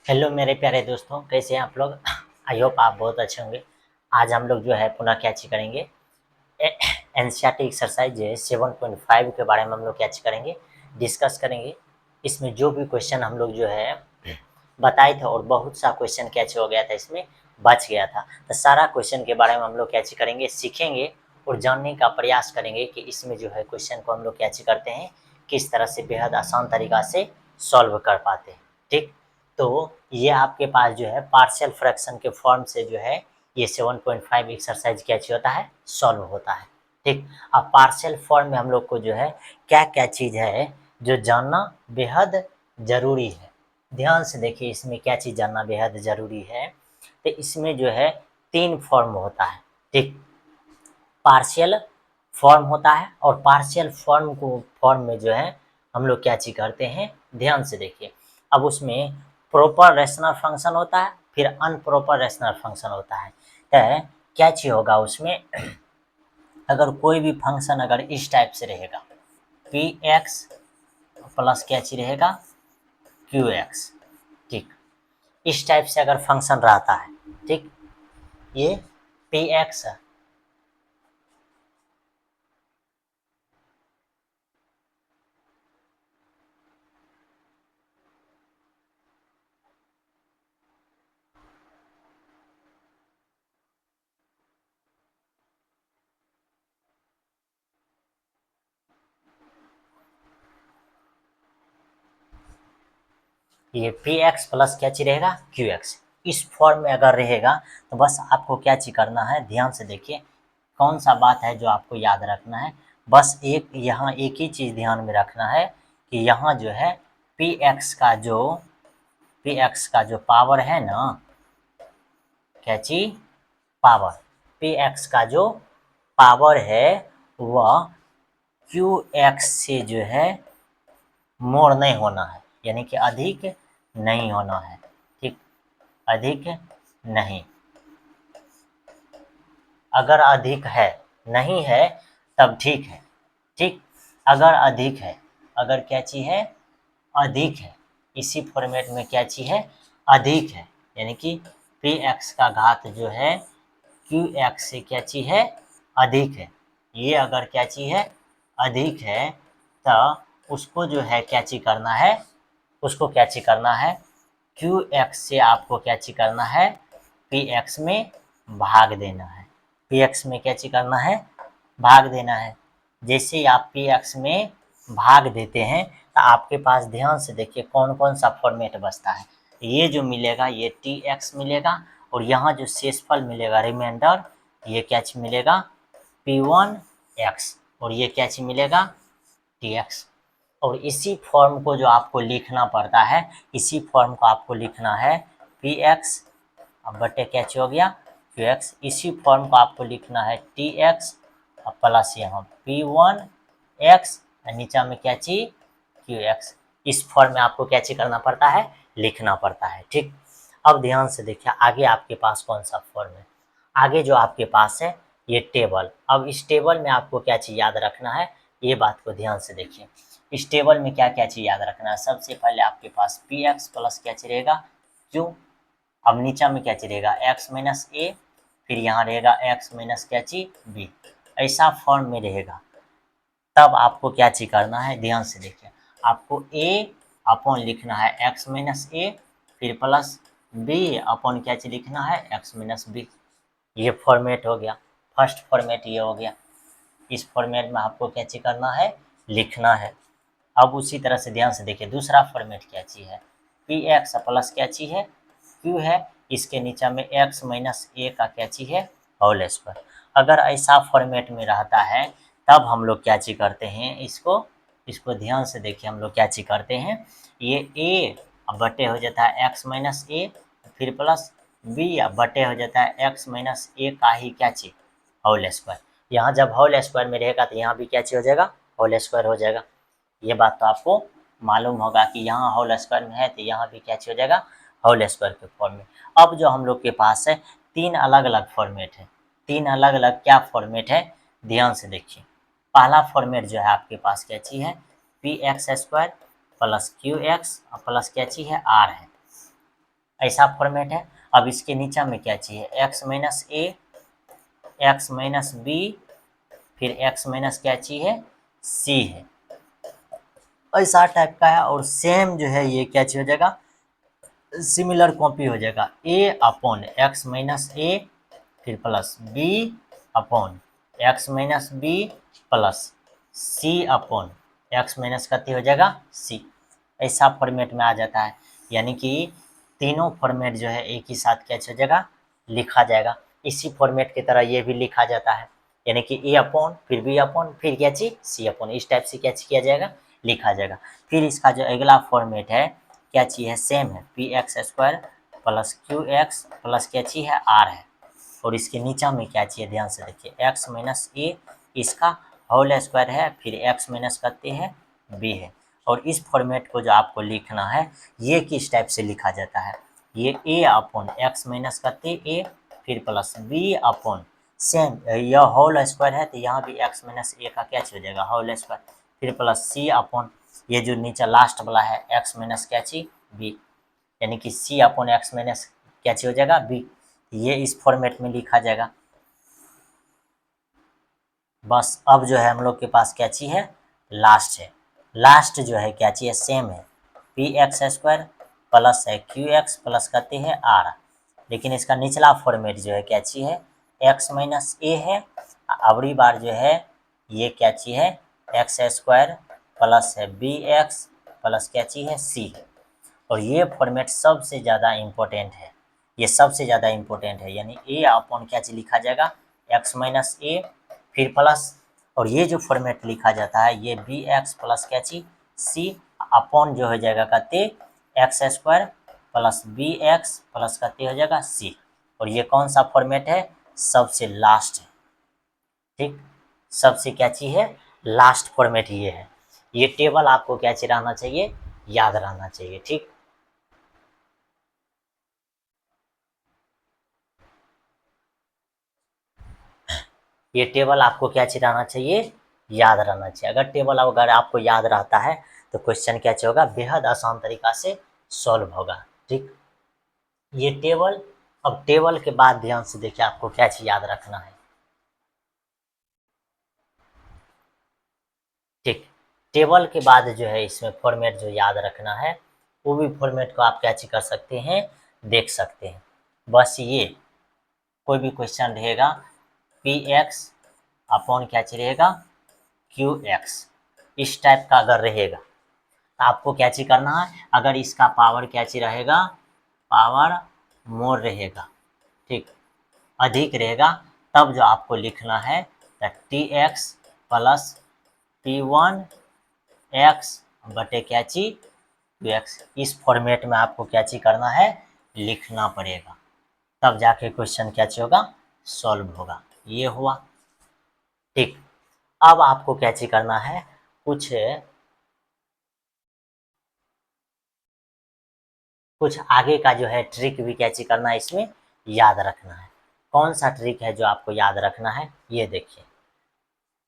Hello मेरे प्यारे दोस्तों, कैसे हैं आप लोग। आई होप आप बहुत अच्छे होंगे। आज हम लोग जो है पुनः कैच करेंगे एनसीईआरटी एक्सरसाइज 7.5 के बारे में हम लोग कैच करेंगे, डिस्कस करेंगे। इसमें जो भी क्वेश्चन हम लोग जो है बताए थे और बहुत सा क्वेश्चन कैच हो गया था, इसमें बच गया था, तो सारा क्वेश्चन के बारे में हम लोग कैच करेंगे, सीखेंगे और जानने का प्रयास करेंगे कि इसमें जो है क्वेश्चन को हम लोग कैच करते हैं, किस तरह से बेहद आसान तरीका से सॉल्व कर पाते हैं। ठीक, तो ये आपके पास जो है पार्शियल फ्रैक्शन के फॉर्म से जो है ये 7.5 एक्सरसाइज कैच होता है, सॉल्व होता है। ठीक, अब पार्शियल फॉर्म में हम लोग को जो है क्या क्या चीज़ है जो जानना बेहद ज़रूरी है। ध्यान से देखिए इसमें क्या चीज़ जानना बेहद ज़रूरी है। तो इसमें जो है 3 फॉर्म होता है। ठीक, पार्शियल फॉर्म होता है और पार्शियल फॉर्म में जो है हम लोग क्या चीज़ करते हैं, ध्यान से देखिए। अब उसमें प्रॉपर रैशनल फंक्शन होता है, फिर अनप्रॉपर रैशनल फंक्शन होता है। तो क्या चीज़ होगा उसमें, अगर कोई भी फंक्शन अगर इस टाइप से रहेगा, पी एक्स प्लस क्या चीज़ रहेगा, क्यू एक्स। ठीक, इस टाइप से अगर फंक्शन रहता है, ठीक, ये पी एक्स ये पी एक्स प्लस क्या चीज रहेगा, क्यू एक्स। इस फॉर्म में अगर रहेगा तो बस आपको क्या चीज करना है, ध्यान से देखिए कौन सा बात है जो आपको याद रखना है। बस एक यहाँ एक ही चीज़ ध्यान में रखना है कि यहाँ जो है पी एक्स का जो पावर है ना, क्या चीज, पावर, पी एक्स का जो पावर है वह क्यू एक्स से जो है मोर नहीं होना है, यानी कि अधिक नहीं होना है। ठीक, अधिक नहीं, अगर अधिक है, नहीं है तब ठीक है। ठीक, अगर अधिक है, अगर क्या चीज है, अधिक है, इसी फॉर्मेट में क्या चीज है, अधिक है, यानी कि पी एक्स का घात जो है क्यू एक्स से क्या चीज है, अधिक है। ये अगर क्या चीज है, अधिक है, तो उसको जो है क्या चीज करना है, उसको क्या चीज करना है, क्यू एक्स से आपको क्या चीज करना है, पी एक्स में भाग देना है। पी एक्स में क्या चीज करना है, भाग देना है। जैसे ही आप पी एक्स में भाग देते हैं तो आपके पास ध्यान से देखिए कौन कौन सा फॉर्मेट बचता है। ये जो मिलेगा ये टी एक्स मिलेगा, और यहाँ जो शेषफल मिलेगा रिमाइंडर, ये क्या चीज मिलेगा, पी वन एक्स, और ये क्या चीज मिलेगा, टी एक्स। और इसी फॉर्म को जो आपको लिखना पड़ता है, इसी फॉर्म को आपको लिखना है पी एक्स अब बटे क्या चीज हो गया, क्यू एक्स। इसी फॉर्म को आपको लिखना है टी एक्स और प्लस यहाँ पी वन एक्स, नीचा में क्या चीज, क्यू एक्स। इस फॉर्म में आपको क्या चीज करना पड़ता है, लिखना पड़ता है। ठीक, अब ध्यान से देखिए आगे आपके पास कौन सा फॉर्म है। आगे जो आपके पास है ये टेबल। अब इस टेबल में आपको क्या चीज याद रखना है, ये बात को ध्यान से देखिए। इस टेबल में क्या क्या चीज याद रखना है, सबसे पहले आपके पास पी एक्स प्लस क्या चीज रहेगा, क्यू। अब नीचा में क्या चीज रहेगा, एक्स माइनस ए, फिर यहाँ रहेगा एक्स माइनस क्या चीज बी। ऐसा फॉर्म में रहेगा। तब आपको क्या चीज करना है, ध्यान से देखिए, आपको ए अपॉन लिखना है एक्स माइनस ए, फिर प्लस बी अपॉन क्या चीज लिखना है, एक्स माइनस बी। ये फॉर्मेट हो गया, फर्स्ट फॉर्मेट ये हो गया। इस फॉर्मेट में आपको क्या चीज करना है, लिखना है। अब उसी तरह से ध्यान से देखिए दूसरा फॉर्मेट क्या चीज है, पी एक्स प्लस क्या चीज है, क्यू है, इसके नीचे में एक्स माइनस ए का क्या चीज है, होल स्क्वायर। अगर ऐसा फॉर्मेट में रहता है तब हम लोग क्या चीज करते हैं, इसको इसको ध्यान से देखिए, हम लोग क्या चीज करते हैं, ये ए अब बटे हो जाता है एक्स माइनस ए, फिर प्लस बी अब बटे हो जाता है एक्स माइनस ए का ही क्या चीज, होल स्क्वायर। यहाँ जब होल स्क्वायर में रहेगा तो यहाँ भी क्या चीज हो जाएगा, होल स्क्वायर हो जाएगा। ये बात तो आपको मालूम होगा कि यहाँ होल स्क्वायर में है तो यहाँ भी क्या चीज हो जाएगा, होल स्क्वायर के फॉर्म में। अब जो हम लोग के पास है तीन अलग अलग फॉर्मेट है, तीन अलग अलग क्या फॉर्मेट है, ध्यान से देखिए। पहला फॉर्मेट जो है आपके पास क्या चीज है, P x square plus Q x plus क्या चीज है, आर है। ऐसा फॉर्मेट है। अब इसके नीचे में क्या चाहिए, एक्स माइनस ए, एक्स माइनस बी, फिर एक्स माइनस क्या चाहिए, सी है, ऐसा टाइप का है। और सेम जो है ये क्या चाहिए हो जाएगा, सिमिलर कॉपी हो जाएगा, ए अपॉन एक्स माइनस ए फिर plus B upon x minus B plus सी अपॉन एक्स माइनस कती हो जाएगा सी। ऐसा फॉर्मेट में आ जाता है, यानी कि तीनों फॉर्मेट जो है एक ही साथ क्या हो जाएगा, लिखा जाएगा। इसी फॉर्मेट की तरह ये भी लिखा जाता है, यानी कि ए अपॉन फिर बी अपॉन फिर क्या चीज सी अपॉन, इस टाइप से क्या किया जाएगा, लिखा जाएगा। फिर इसका जो अगला फॉर्मेट है क्या चीज है, सेम है, P x square plus Q x plus क्या चीज है आर है। और इसके नीचे में क्या चाहिए, ध्यान से देखिए, एक्स माइनस ए इसका होल स्क्वायर है, फिर एक्स माइनस करते हैं बी है। और इस फॉर्मेट को जो आपको लिखना है ये किस टाइप से लिखा जाता है, ये ए अपॉन एक्स माइनस करते ए फिर प्लस बी अपॉन सेम, यह होल स्क्वायर है तो यहाँ भी एक्स माइनस ए का क्या हो जाएगा होल स्क्वायर, फिर प्लस सी अपॉन ये जो नीचे लास्ट वाला है एक्स माइनस क्या चीज बी, यानी कि सी अपॉन एक्स माइनस क्या चीज हो जाएगा बी। ये इस फॉर्मेट में लिखा जाएगा। बस अब जो है हम लोग के पास क्या चीज है, लास्ट है। लास्ट जो है क्या चीज है, सेम है, पी एक्स स्क्वायर प्लस है क्यू एक्स प्लस करते हैं आर, लेकिन इसका निचला फॉर्मेट जो है क्या चीज है, एक्स माइनस ए है। अबरी बार जो है ये क्या चीज है, एक्स स्क्वायर प्लस है बी एक्स प्लस क्या चीज है सी है। और ये फॉर्मेट सबसे ज़्यादा इम्पोर्टेंट है, ये सबसे ज़्यादा इम्पोर्टेंट है, यानी ए अपॉन क्या चीज लिखा जाएगा, एक्स माइनस ए फिर प्लस, और ये जो फॉर्मेट लिखा जाता है ये बी एक्स प्लस क्या चीज सी अपॉन जो हो जाएगा कहते x square plus b x plus कहते हो जाएगा सी। और ये कौन सा फॉर्मेट है, सबसे लास्ट है, ठीक, सबसे क्या चीज है, लास्ट फॉर्मेट ये है। ये टेबल आपको क्या चीज रहना चाहिए, याद रहना चाहिए, ठीक। ये टेबल आपको क्या चीज रहना चाहिए, याद रहना चाहिए। अगर टेबल अगर आपको याद रहता है तो क्वेश्चन क्या होगा, बेहद आसान तरीका से सॉल्व होगा, ठीक। ये टेबल, अब टेबल के बाद ध्यान से देखिए आपको क्या चीज याद रखना है, ठीक। टेबल के बाद जो है इसमें फॉर्मेट जो याद रखना है वो भी फॉर्मेट को आप क्या चीज कर सकते हैं, देख सकते हैं। बस ये कोई भी क्वेश्चन रहेगा पी एक्स अपॉन क्या चीज रहेगा क्यू एक्स, इस टाइप का अगर रहेगा आपको क्या चीज करना है, अगर इसका पावर क्या चीज रहेगा, पावर मोर रहेगा, ठीक, अधिक रहेगा, तब जो आपको लिखना है T x plus T one x बटे क्या चीज टू एक्स, इस फॉर्मेट में आपको क्या चीज करना है, लिखना पड़ेगा, तब जाके क्वेश्चन क्या चीज होगा, सॉल्व होगा। ये हुआ, ठीक। अब आपको क्या चीज करना है, कुछ आगे का जो है ट्रिक भी क्या चीज करना है, इसमें याद रखना है। कौन सा ट्रिक है जो आपको याद रखना है, ये देखिए,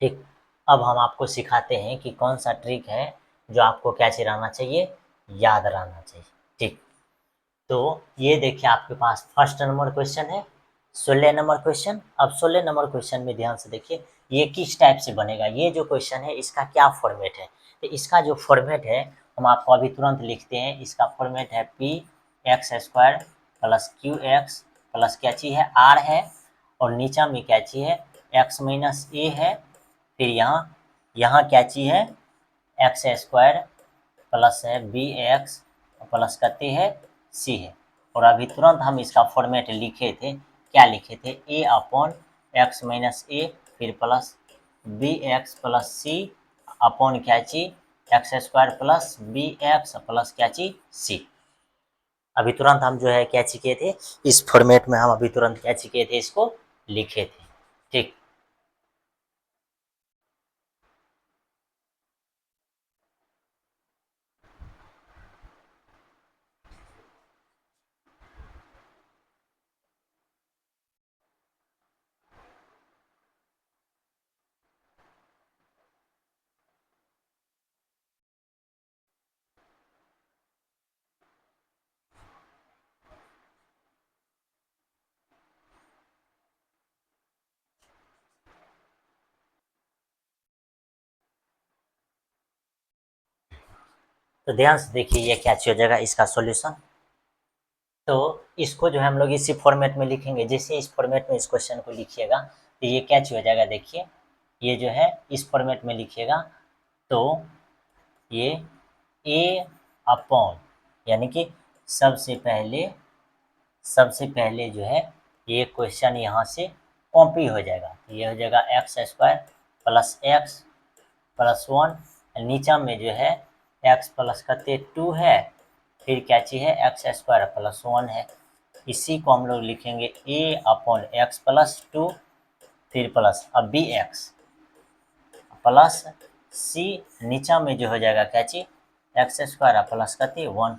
ठीक। अब हम आपको सिखाते हैं कि कौन सा ट्रिक है जो आपको क्या चीज रहना चाहिए, याद रहना चाहिए, ठीक। तो ये देखिए आपके पास फर्स्ट नंबर क्वेश्चन है, 16 नंबर क्वेश्चन। अब 16 नंबर क्वेश्चन में ध्यान से देखिए ये किस टाइप से बनेगा, ये जो क्वेश्चन है इसका क्या फॉर्मेट है। तो इसका जो फॉर्मेट है हम आपको अभी तुरंत लिखते हैं, इसका फॉर्मेट है P x square plus Q x plus क्या चीज है आर है, और नीचा में क्या चीज है एक्स माइनस ए है, फिर यहाँ यहाँ क्या चीज है एक्स स्क्वायर प्लस है बी एक्स प्लस करते हैं सी है। और अभी तुरंत हम इसका फॉर्मेट लिखे थे, क्या लिखे थे, ए अपॉन एक्स माइनस ए फिर प्लस बी एक्स प्लस सी अपॉन क्या चीज x square plus b x plus क्या चीज सी। अभी तुरंत हम जो है क्या किए थे, इस फॉर्मेट में हम अभी तुरंत क्या किए थे, इसको लिखे थे, ठीक। तो ध्यान से देखिए ये क्या हो जाएगा इसका सॉल्यूशन। तो इसको जो है हम लोग इसी फॉर्मेट में लिखेंगे, जैसे इस फॉर्मेट में इस क्वेश्चन को लिखिएगा तो ये क्या हो जाएगा, देखिए ये जो है इस फॉर्मेट में लिखिएगा तो ये ए अपॉन, यानी कि सबसे पहले जो है ये क्वेश्चन यहाँ से कॉपी हो जाएगा। तो ये हो जाएगा x square plus x plus 1, नीचा में जो है एक्स प्लस कते 2 है, फिर क्या चीज़ है एक्स स्क्वायर प्लस 1 है। इसी को हम लोग लिखेंगे ए अपॉन एक्स प्लस 2, फिर प्लस अब बी एक्स प्लस सी, नीचा में जो हो जाएगा क्या चीज एक्स स्क्वायर प्लस कते 1।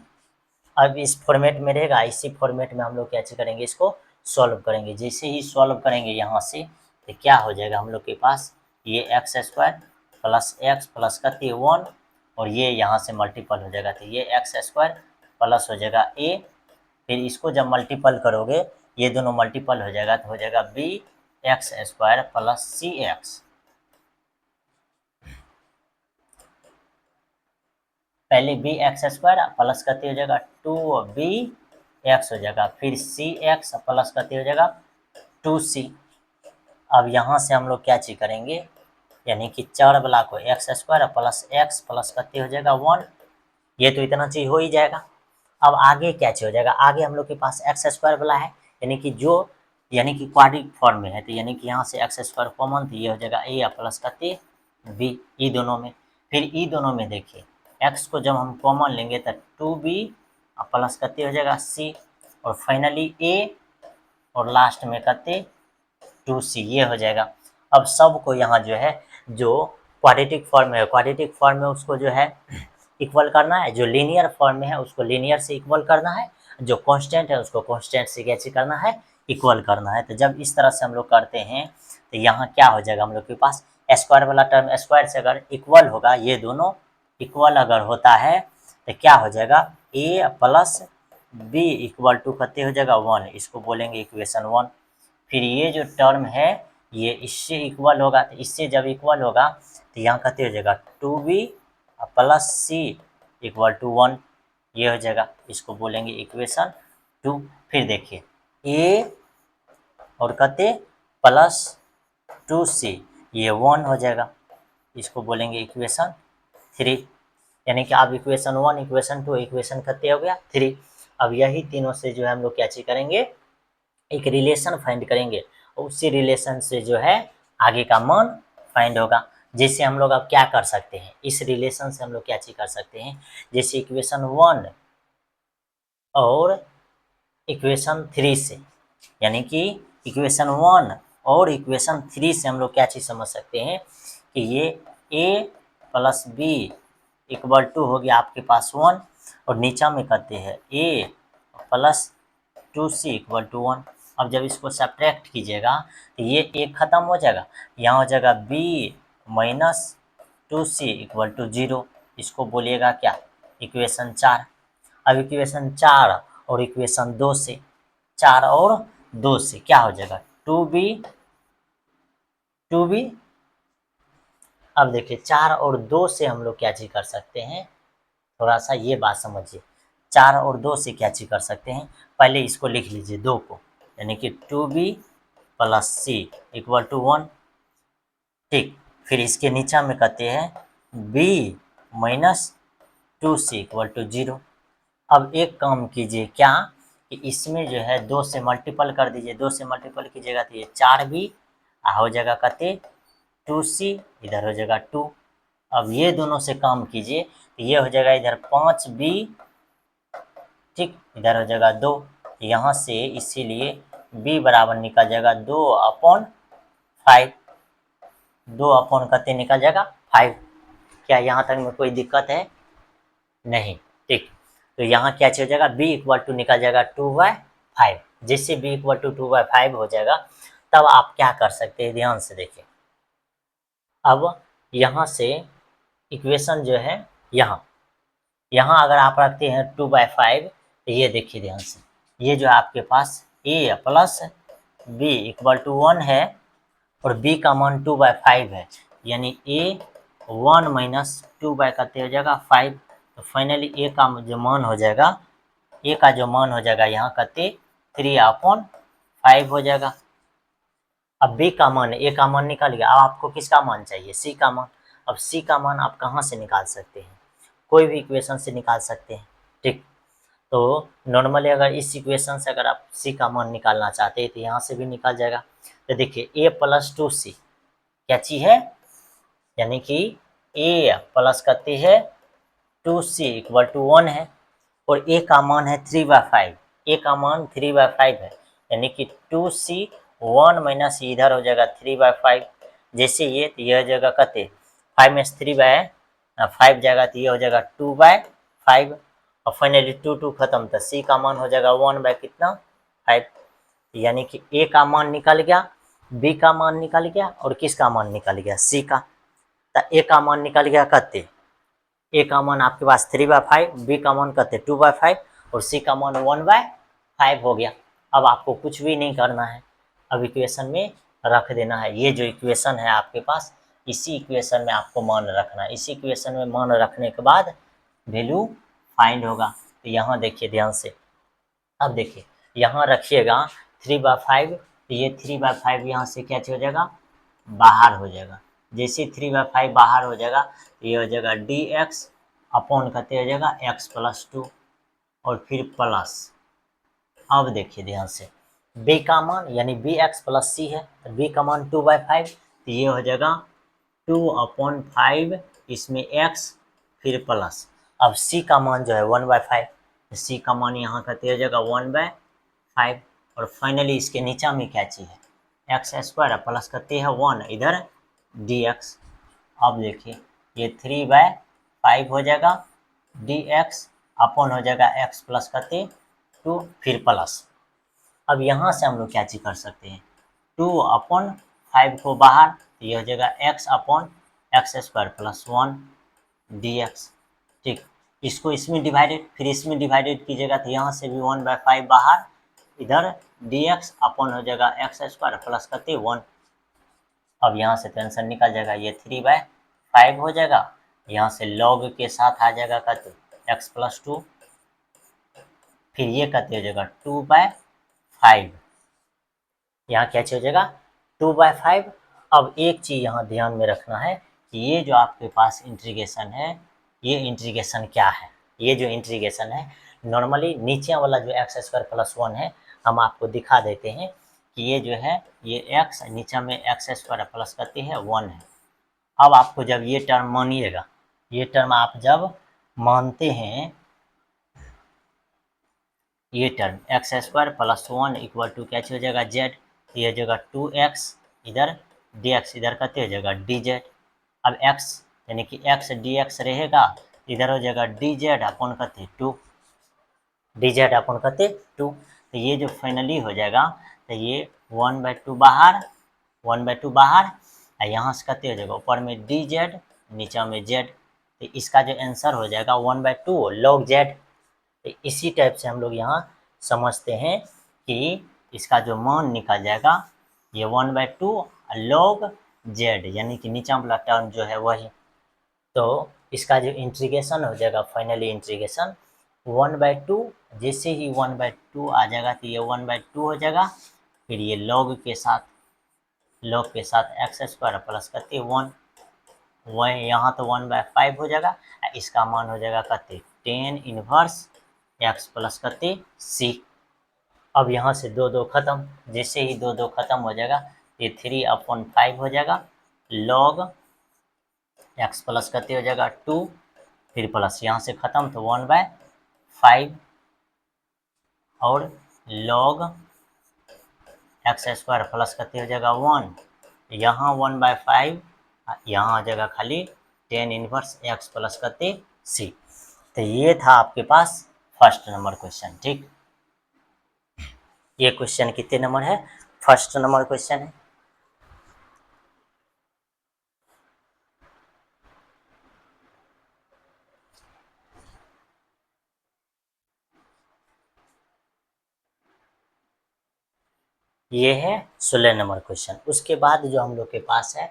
अब इस फॉर्मेट में रहेगा, इसी फॉर्मेट में हम लोग क्या करेंगे, इसको सॉल्व करेंगे। जैसे ही सॉल्व करेंगे यहाँ से तो क्या हो जाएगा हम लोग के पास, ये एक्स स्क्वायर प्लस कते 1 और ये यहाँ से मल्टीपल हो जाएगा तो ये एक्स स्क्वायर प्लस हो जाएगा ए, फिर इसको जब मल्टीपल करोगे ये दोनों मल्टीपल हो जाएगा तो हो जाएगा बी एक्स स्क्वायर प्लस सी एक्स। पहले बी एक्स स्क्वायर प्लस कते हो जाएगा 2b एक्स हो जाएगा, फिर सी एक्स प्लस कते हो जाएगा 2c। अब यहाँ से हम लोग क्या चीज करेंगे, यानी कि चार वाला को एक्स स्क्वायर प्लस कते हो जाएगा 1, ये तो इतना चीज हो ही जाएगा। अब आगे क्या चीज हो जाएगा, आगे हम लोग के पास एक्स स्क्वायर वाला है, यानी कि क्वाड्रिक फॉर्म में है, तो यानी कि यहाँ से एक्स स्क्वायर कॉमन, तो ये हो जाएगा ए प्लस कते बी ई दोनों में। फिर ई दोनों में देखिए एक्स को जब हम कॉमन लेंगे तो 2b प्लस कते हो जाएगा सी, और फाइनली ए, और लास्ट में कते 2c, ये हो जाएगा। अब सबको यहाँ जो है जो क्वाड्रेटिक फॉर्म है, क्वाड्रेटिक फॉर्म में उसको जो है इक्वल करना है, जो लीनियर फॉर्म में है उसको लीनियर से इक्वल करना है, जो कांस्टेंट है उसको कांस्टेंट से कैसे करना है, इक्वल करना है। तो जब इस तरह से हम लोग करते हैं तो यहाँ क्या हो जाएगा हम लोग के पास, स्क्वायर वाला टर्म स्क्वायर से अगर इक्वल होगा, ये दोनों इक्वल अगर होता है तो क्या हो जाएगा, ए प्लस बी इक्वल टू कते हो जाएगा 1, इसको बोलेंगे इक्वेशन 1। फिर ये जो टर्म है ये इससे इक्वल होगा, तो इससे जब इक्वल होगा तो यहाँ कते हो जाएगा 2b plus c equal to 1, ये हो जाएगा, इसको बोलेंगे इक्वेशन 2। फिर देखिए ए और कते प्लस 2c, ये 1 हो जाएगा, इसको बोलेंगे इक्वेशन 3। यानी कि अब इक्वेशन 1 इक्वेशन 2 इक्वेशन कते हो गया 3। अब यही तीनों से जो है हम लोग क्या चीज करेंगे, एक रिलेशन फाइंड करेंगे, और उसी रिलेशन से जो है आगे का मान फाइंड होगा। जैसे हम लोग अब क्या कर सकते हैं, इस रिलेशन से हम लोग क्या चीज कर सकते हैं, जैसे इक्वेशन 1 और इक्वेशन 3 से, यानी कि इक्वेशन 1 और इक्वेशन 3 से हम लोग क्या चीज समझ सकते हैं कि ये a plus b equal to हो गया आपके पास 1, और नीचा में करते हैं a plus 2c equal to 1। अब जब इसको सब्ट्रैक्ट कीजिएगा तो ये एक खत्म हो जाएगा, यहाँ हो जाएगा b minus 2c equal to 0, इसको बोलिएगा क्या, इक्वेशन 4। अब इक्वेशन 4 और इक्वेशन 2 से, 4 और 2 से क्या हो जाएगा 2b। अब देखिए 4 और 2 से हम लोग क्या चीज कर सकते हैं, थोड़ा सा ये बात समझिए, 4 और 2 से क्या चीज कर सकते हैं, पहले इसको लिख लीजिए 2 को, यानी कि 2b plus c equal to 1, ठीक। फिर इसके नीचा में कहते हैं b minus 2c equal to 0। अब एक काम कीजिए क्या, कि इसमें जो है 2 से मल्टीपल कर दीजिए, 2 से मल्टीपल कीजिएगा तो ये 4b हो जाएगा कहते 2c, इधर हो जाएगा 2। अब ये दोनों से काम कीजिए तो ये हो जाएगा इधर 5b, ठीक, इधर हो जाएगा 2, यहाँ से इसीलिए b बराबर निकल जाएगा 2/5, 2 कहते निकल जाएगा 5। क्या यहाँ तक में कोई दिक्कत है, नहीं, ठीक। तो यहाँ क्या हो जाएगा b इक्वल टू निकल जाएगा 2/5। जैसे b इक्वल टू 2/5 हो जाएगा तब आप क्या कर सकते हैं, ध्यान से देखिए। अब यहाँ से इक्वेशन जो है यहाँ अगर आप रखते हैं 2/5 तो ये देखिए ध्यान से, ये जो आपके पास a plus b equal to 1 है और b का मान 2/5 है, यानी a 1 माइनस 2 कहते हो जाएगा 5, तो फाइनली ए का जो मान हो जाएगा, ए का जो मान हो जाएगा यहाँ कते 3/5 हो जाएगा। अब बी का मान, ए का मान निकाल गया। अब आपको किसका मान चाहिए, सी का मान। अब सी का मान आप कहाँ से निकाल सकते हैं, कोई भी इक्वेशन से निकाल सकते हैं, ठीक। तो नॉर्मली अगर इस इक्वेशन से अगर आप सी का मान निकालना चाहते हैं तो यहाँ से भी निकाल जाएगा। तो देखिए ए प्लस 2c क्या चीज है, यानी कि ए प्लस करते है 2c इक्वल टू 1 है, और ए का मान है 3/5, ए का मान 3/5 है, यानी कि 2c 1 माइनस इधर हो जाएगा 3/5। जैसे ये तो यह जगह कते 5 में से 3/5 जाएगा तो ये हो जाएगा 2/5, और फाइनली 2 खत्म, तो सी का मान हो जाएगा 1/कितना 5, यानी कि ए का मान निकल गया, बी का मान निकल गया, और किसका मान निकल गया, सी का। तो ए का मान निकल गया कते, ए का मान आपके पास 3/5, बी का मान कते 2/5, और सी का मान 1/5 हो गया। अब आपको कुछ भी नहीं करना है, अब इक्वेशन में रख देना है। ये जो इक्वेशन है आपके पास, इसी इक्वेशन में आपको मान रखना है। इसी इक्वेशन में मान रखने के बाद वैल्यू फाइंड होगा। तो यहाँ देखिए ध्यान से, अब देखिए यहाँ रखिएगा 3/5, तो ये 3/5 यहाँ से क्या हो जाएगा, बाहर हो जाएगा। जैसे 3/5 बाहर हो जाएगा तो ये हो जाएगा dx अपॉन कहते हो जाएगा x+2, और फिर प्लस। अब देखिए ध्यान से, b का मान यानी bx+c है, तो b का मान 2/5, तो ये हो जाएगा 2/5, इसमें x फिर प्लस। अब c का मान जो है 1/5, c का मान यहाँ कहते हो जाएगा 1/5, और फाइनली इसके नीचा में क्या चीज है, x² प्लस करते हैं 1 इधर dx। अब देखिए ये 3/5 हो जाएगा, dx अपॉन हो जाएगा x प्लस करते 2 फिर प्लस। अब यहाँ से हम लोग क्या चीज कर सकते हैं, 2/5 को बाहर, तो ये हो जाएगा x upon x² plus 1 dx, ठीक। इसको इसमें डिवाइडेड, फिर इसमें डिवाइडेड कीजिएगा तो यहाँ से भी 1/5 बाहर, इधर dx अपॉन हो जाएगा x² प्लस करते 1। अब यहाँ से टेंशन निकल जाएगा, ये 3/5 हो जाएगा, यहाँ से log के साथ आ जाएगा कहते x+2, फिर ये कहते हो जाएगा 2/5, यहाँ क्या हो जाएगा 2/5। अब एक चीज यहाँ ध्यान में रखना है कि ये जो आपके पास इंटीग्रेशन है, ये इंटीग्रेशन क्या है, ये जो इंटीग्रेशन है नॉर्मली नीचे वाला जो x² प्लस 1 है, हम आपको दिखा देते हैं कि ये जो है ये x नीचे में x² प्लस करते हैं 1 है। अब आपको जब ये टर्म मानिएगा, ये टर्म आप जब मानते हैं, ये term x² plus 1 equal to क्या हो जाएगा z, ये हो जाएगा 2x इधर dx, इधर कहते हो जाएगा dz। अब x यानी कि x dx रहेगा, इधर हो जाएगा dz अपॉन कहते 2, dz अपॉन कहते 2। तो ये जो फाइनली हो जाएगा, तो ये 1/2 बाहर, 1/2 बाहर, और यहाँ से कहते हो जाएगा ऊपर में dz नीचे में z, तो इसका जो आंसर हो जाएगा 1/2 log z। तो इसी टाइप से हम लोग यहाँ समझते हैं कि इसका जो मान निकल जाएगा ये 1/2 log z, यानी कि नीचा वाला टर्म जो है वही। तो इसका जो इंटीग्रेशन हो जाएगा, फाइनली इंटीग्रेशन 1/2, जैसे ही 1/2 आ जाएगा तो ये 1/2 हो जाएगा, फिर ये log के साथ x² प्लस करते 1, वही यहाँ तो 1/5 हो जाएगा, इसका मान हो जाएगा कहते 10 इनवर्स x प्लस करते c। अब यहाँ से 2 खत्म, जैसे ही 2 खत्म हो जाएगा ये 3/5 हो जाएगा, log x प्लस करते हो जाएगा 2 फिर प्लस, यहाँ से खत्म तो 1/5, और log x² प्लस करते हो जाएगा 1, यहाँ 1/5, यहाँ आ जाएगा खाली 10 इनवर्स x प्लस करते c। तो ये था आपके पास फर्स्ट नंबर क्वेश्चन, ठीक। ये क्वेश्चन कितने नंबर है, फर्स्ट नंबर क्वेश्चन है। ये है 16 नंबर क्वेश्चन। उसके बाद जो हम लोग के पास है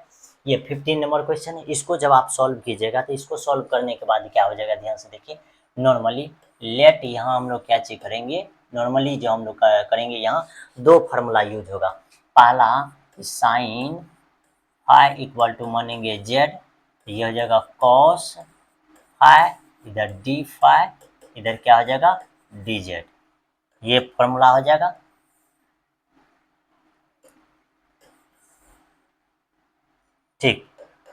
ये 15 नंबर क्वेश्चन है। इसको जब आप सॉल्व कीजिएगा तो इसको सॉल्व करने के बाद क्या हो जाएगा, ध्यान से देखिए। नॉर्मली लेट यहाँ हम लोग क्या चीज करेंगे, नॉर्मली जो हम लोग करेंगे यहाँ दो फार्मूला यूज होगा। पहला साइन फाई इक्वल टू मानेंगे जेड, ये हो जाएगा कॉस फाई, इधर डी फाई, इधर क्या हो जाएगा डी जेड, ये फॉर्मूला हो जाएगा। ठीक,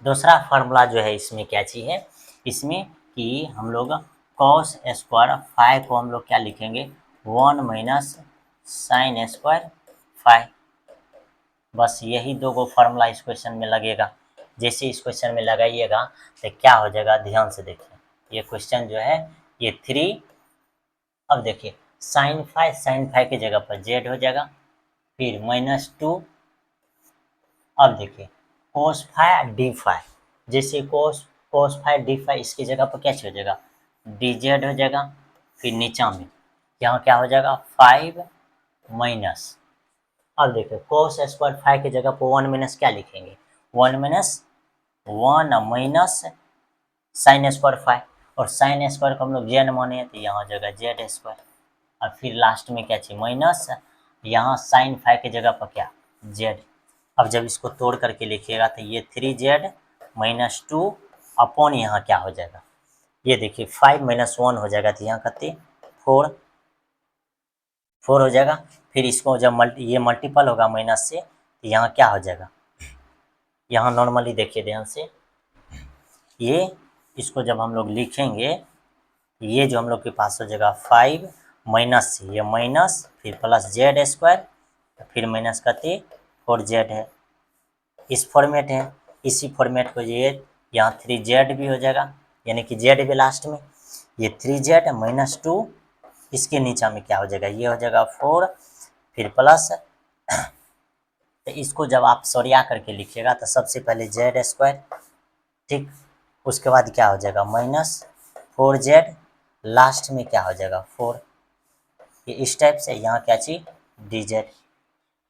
दूसरा फार्मूला जो है इसमें क्या चीज है, इसमें कि हम लोग कॉस स्क्वायर फाई को हम लोग क्या लिखेंगे, 1 माइनस साइन स्क्वायर फाई। बस यही दो गो फार्मूला इस क्वेश्चन में लगेगा। जैसे इस क्वेश्चन में लगाइएगा तो क्या हो जाएगा, ध्यान से देखिए। ये क्वेश्चन जो है ये 3, अब देखिए साइन फाई की जगह पर जेड हो जाएगा, फिर -2, अब देखिए कोस फाई डी फाई, जैसे कोस फाई डी फाई इसकी जगह पर क्या हो जाएगा डी जेड हो जाएगा। फिर नीचा में यहाँ क्या हो जाएगा 5 माइनस, अब देखिए कोस स्क्वायर फाई की जगह पर 1 माइनस क्या लिखेंगे, 1 माइनस साइन स्क्वायर फाई, और साइन स्क्वायर को हम लोग जेड माने तो यहाँ हो जाएगा जेड स्क्वायर। और फिर लास्ट में क्या चाहिए माइनस, यहाँ साइन फाई की जगह पर क्या जेड। अब जब इसको तोड़ करके लिखिएगा तो ये 3z -2 अपॉन यहाँ क्या हो जाएगा, ये देखिए 5 - 1 हो जाएगा तो यहाँ कते 4 हो जाएगा। फिर इसको जब ये मल्टीपल होगा माइनस से तो यहाँ क्या हो जाएगा, यहाँ नॉर्मली देखिए ध्यान से, ये इसको जब हम लोग लिखेंगे ये जो हम लोग के पास हो जाएगा 5 माइनस से ये माइनस फिर प्लस जेड स्क्वायर, फिर माइनस कते 4z है, इस फॉर्मेट है। इसी फॉर्मेट को ये यहाँ 3z भी हो जाएगा, यानी कि z भी लास्ट में, ये 3z -2, इसके नीचा में क्या हो जाएगा, ये हो जाएगा 4, फिर प्लस, तो इसको जब आप सरिया करके लिखिएगा तो सबसे पहले जेड स्क्वायर, ठीक, उसके बाद क्या हो जाएगा -4z, लास्ट में क्या हो जाएगा 4, ये इस टाइप से यहाँ क्या चीज डी जेड,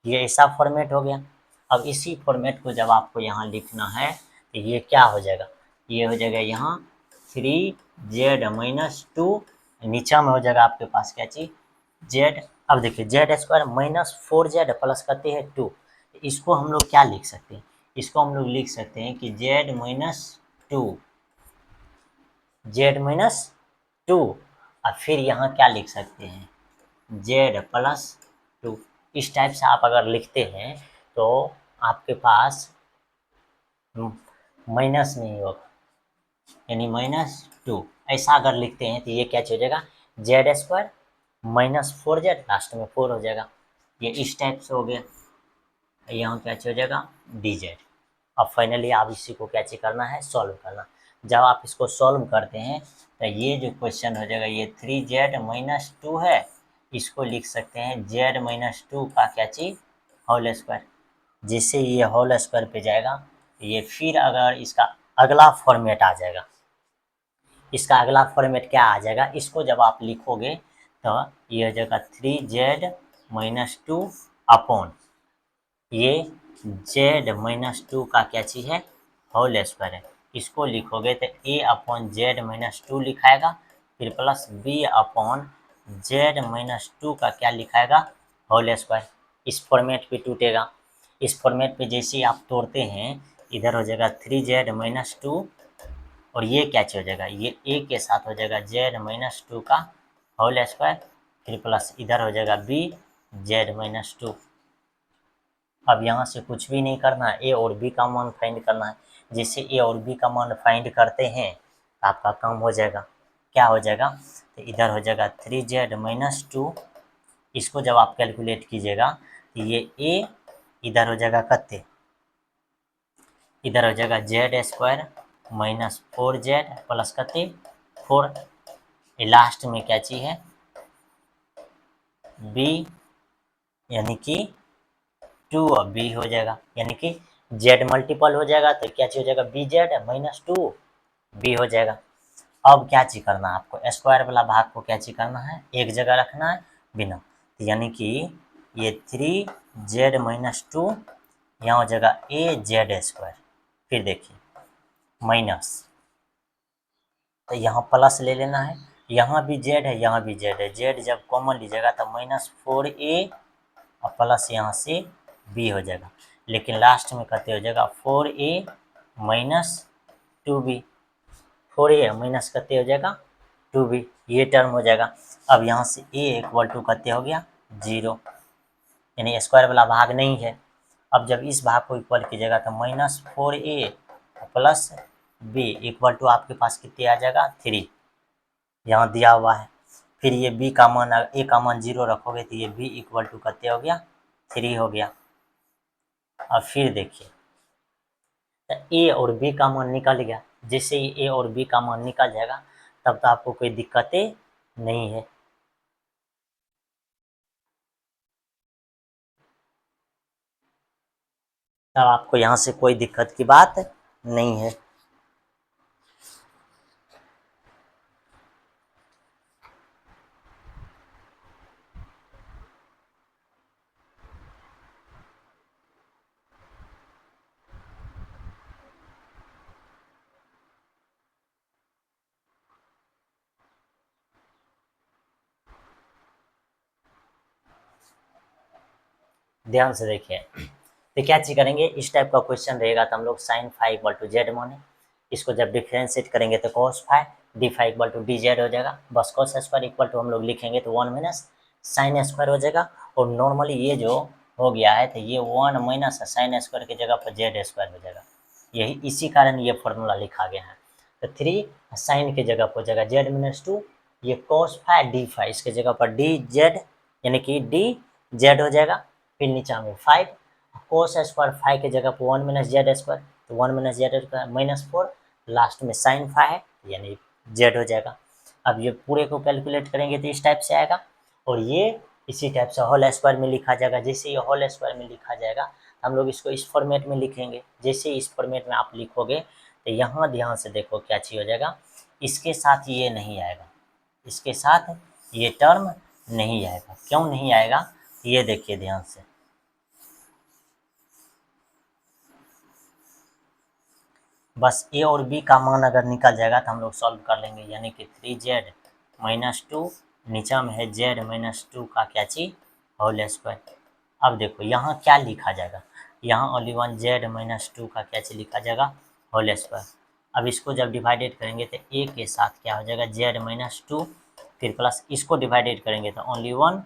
ये ऐसा फॉर्मेट हो गया। अब इसी फॉर्मेट को जब आपको यहाँ लिखना है तो ये क्या हो जाएगा, ये हो जाएगा यहाँ 3z - 2, नीचा में हो जाएगा आपके पास क्या चीज जेड। अब देखिए जेड स्क्वायर -4z प्लस करते हैं 2, इसको हम लोग क्या लिख सकते हैं, इसको हम लोग लिख सकते हैं कि z -2 और फिर यहाँ क्या लिख सकते हैं z+2। इस टाइप से आप अगर लिखते हैं तो आपके पास माइनस नहीं होगा, यानी -2, ऐसा अगर लिखते हैं तो ये क्या हो जाएगा z² -4z, लास्ट में 4 हो जाएगा। ये इस टाइप से हो गया, यहाँ क्या हो जाएगा dz। अब फाइनली आप इसी को क्या करना है सॉल्व करना। जब आप इसको सॉल्व करते हैं तो ये जो क्वेश्चन हो जाएगा ये 3z - 2 है, इसको लिख सकते हैं z-2 का क्या चीज होल स्क्वायर। जैसे ये होल स्क्वायर पे जाएगा ये फिर अगर इसका अगला फॉर्मेट आ जाएगा, इसका अगला फॉर्मेट क्या आ जाएगा, इसको जब आप लिखोगे तो ये हो जाएगा 3z-2 अपॉन ये z-2 का क्या चीज़ है होल स्क्वायर है। इसको लिखोगे तो a/z-2 लिखाएगा, फिर प्लस b/z-2 का क्या लिखाएगा होल स्क्वायर। इस फॉर्मेट पे टूटेगा, इस फॉर्मेट पे जैसे ही आप तोड़ते हैं इधर हो जाएगा 3z-2 और ये क्या हो जाएगा, ये a के साथ हो जाएगा z-2 का होल स्क्वायर, फिर प्लस इधर हो जाएगा b z-2। अब यहाँ से कुछ भी नहीं करना है, ए और बी का मान फाइंड करना है। जैसे ए और बी का मान फाइंड करते हैं तो आपका काम हो जाएगा, क्या हो जाएगा, तो इधर हो जाएगा 3z-2, इसको जब आप कैलकुलेट कीजिएगा तो ये ए इधर हो जाएगा कत्ते, इधर हो जाएगा z² -4z प्लस कत्ते 4, लास्ट में क्या चीज है b, यानी कि 2 और b हो जाएगा, यानी कि z मल्टीपल हो जाएगा तो क्या चीज हो जाएगा bz -2 b हो जाएगा। अब क्या चीज करना है आपको, स्क्वायर वाला भाग को क्या चीज करना है एक जगह रखना है बिना, यानी कि ये 3z - 2 यहाँ हो जाएगा az², फिर देखिए माइनस, तो यहाँ प्लस ले लेना है, यहाँ भी जेड है, यहाँ भी जेड है, जेड जब कॉमन लीजिएगा तो -4a और प्लस यहाँ से b हो जाएगा, लेकिन लास्ट में कहते हो जाएगा 4a minus 2b, 4a minus कहते हो जाएगा 2b, ये टर्म हो जाएगा। अब यहाँ से a इक्वल टू कहते हो गया 0, यानी स्क्वायर वाला भाग नहीं है। अब जब इस भाग को इक्वल कीजिएगा तो -4a plus b equal to आपके पास कितने आ जाएगा 3, यहाँ दिया हुआ है। फिर ये b का मान, a का मान 0 रखोगे तो ये b इक्वल टू कितने हो गया 3 हो गया। अब फिर देखिए तो a और b का मान निकल गया, जैसे ही a और b का मान निकल जाएगा तब तो आपको कोई दिक्कतें नहीं है। तब आपको यहाँ से कोई दिक्कत की बात नहीं है। ध्यान से देखिए, तो क्या चीज करेंगे, इस टाइप का क्वेश्चन रहेगा तो हम लोग sine phi equal to z माने, इसको जब डिफ्रेंशिएट करेंगे तो cos phi d phi equal to d z हो जाएगा। बस कॉस स्क्वायर इक्वल टू हम लोग लिखेंगे तो 1 माइनस साइन स्क्वायर हो जाएगा। और नॉर्मली ये जो हो गया है तो ये 1 माइनस साइन स्क्वायर की जगह पर जेड स्क्वायर हो जाएगा, यही इसी कारण ये फॉर्मूला लिखा गया है। तो 3 साइन की जगह पर हो जाएगा जेड माइनस 2, ये कॉस फाइव डी फाइव इसके जगह पर डी जेड यानी कि डी जेड हो जाएगा। फिर नीचे में 5 कोस स्क्वायर 5 की जगह पर 1 माइनस जेड स्क्वायर, तो 1 माइनस जेड स्क्वायर -4, लास्ट में साइन 5 है यानी जेड हो जाएगा। अब ये पूरे को कैलकुलेट करेंगे तो इस टाइप से आएगा, और ये इसी टाइप से होल स्क्वायर में लिखा जाएगा। जैसे ये होल स्क्वायर में लिखा जाएगा हम लोग इसको इस फॉर्मेट में लिखेंगे। जैसे इस फॉर्मेट में आप लिखोगे तो यहाँ ध्यान से देखो क्या चीज़ हो जाएगा, इसके साथ ये नहीं आएगा, इसके साथ ये टर्म नहीं आएगा। क्यों नहीं आएगा ये देखिए ध्यान से, बस ए और बी का मान अगर निकल जाएगा तो हम लोग सॉल्व कर लेंगे, यानी कि 3z माइनस 2 नीचा में है z माइनस 2 का क्या चीज होल स्क्वायर। अब देखो यहाँ क्या लिखा जाएगा, यहाँ ओनली वन z माइनस 2 का क्या चीज लिखा जाएगा होल स्क्वायर। अब इसको जब डिवाइडेड करेंगे तो a के साथ क्या हो जाएगा z माइनस 2, फिर प्लस इसको डिवाइडेड करेंगे तो ओनली वन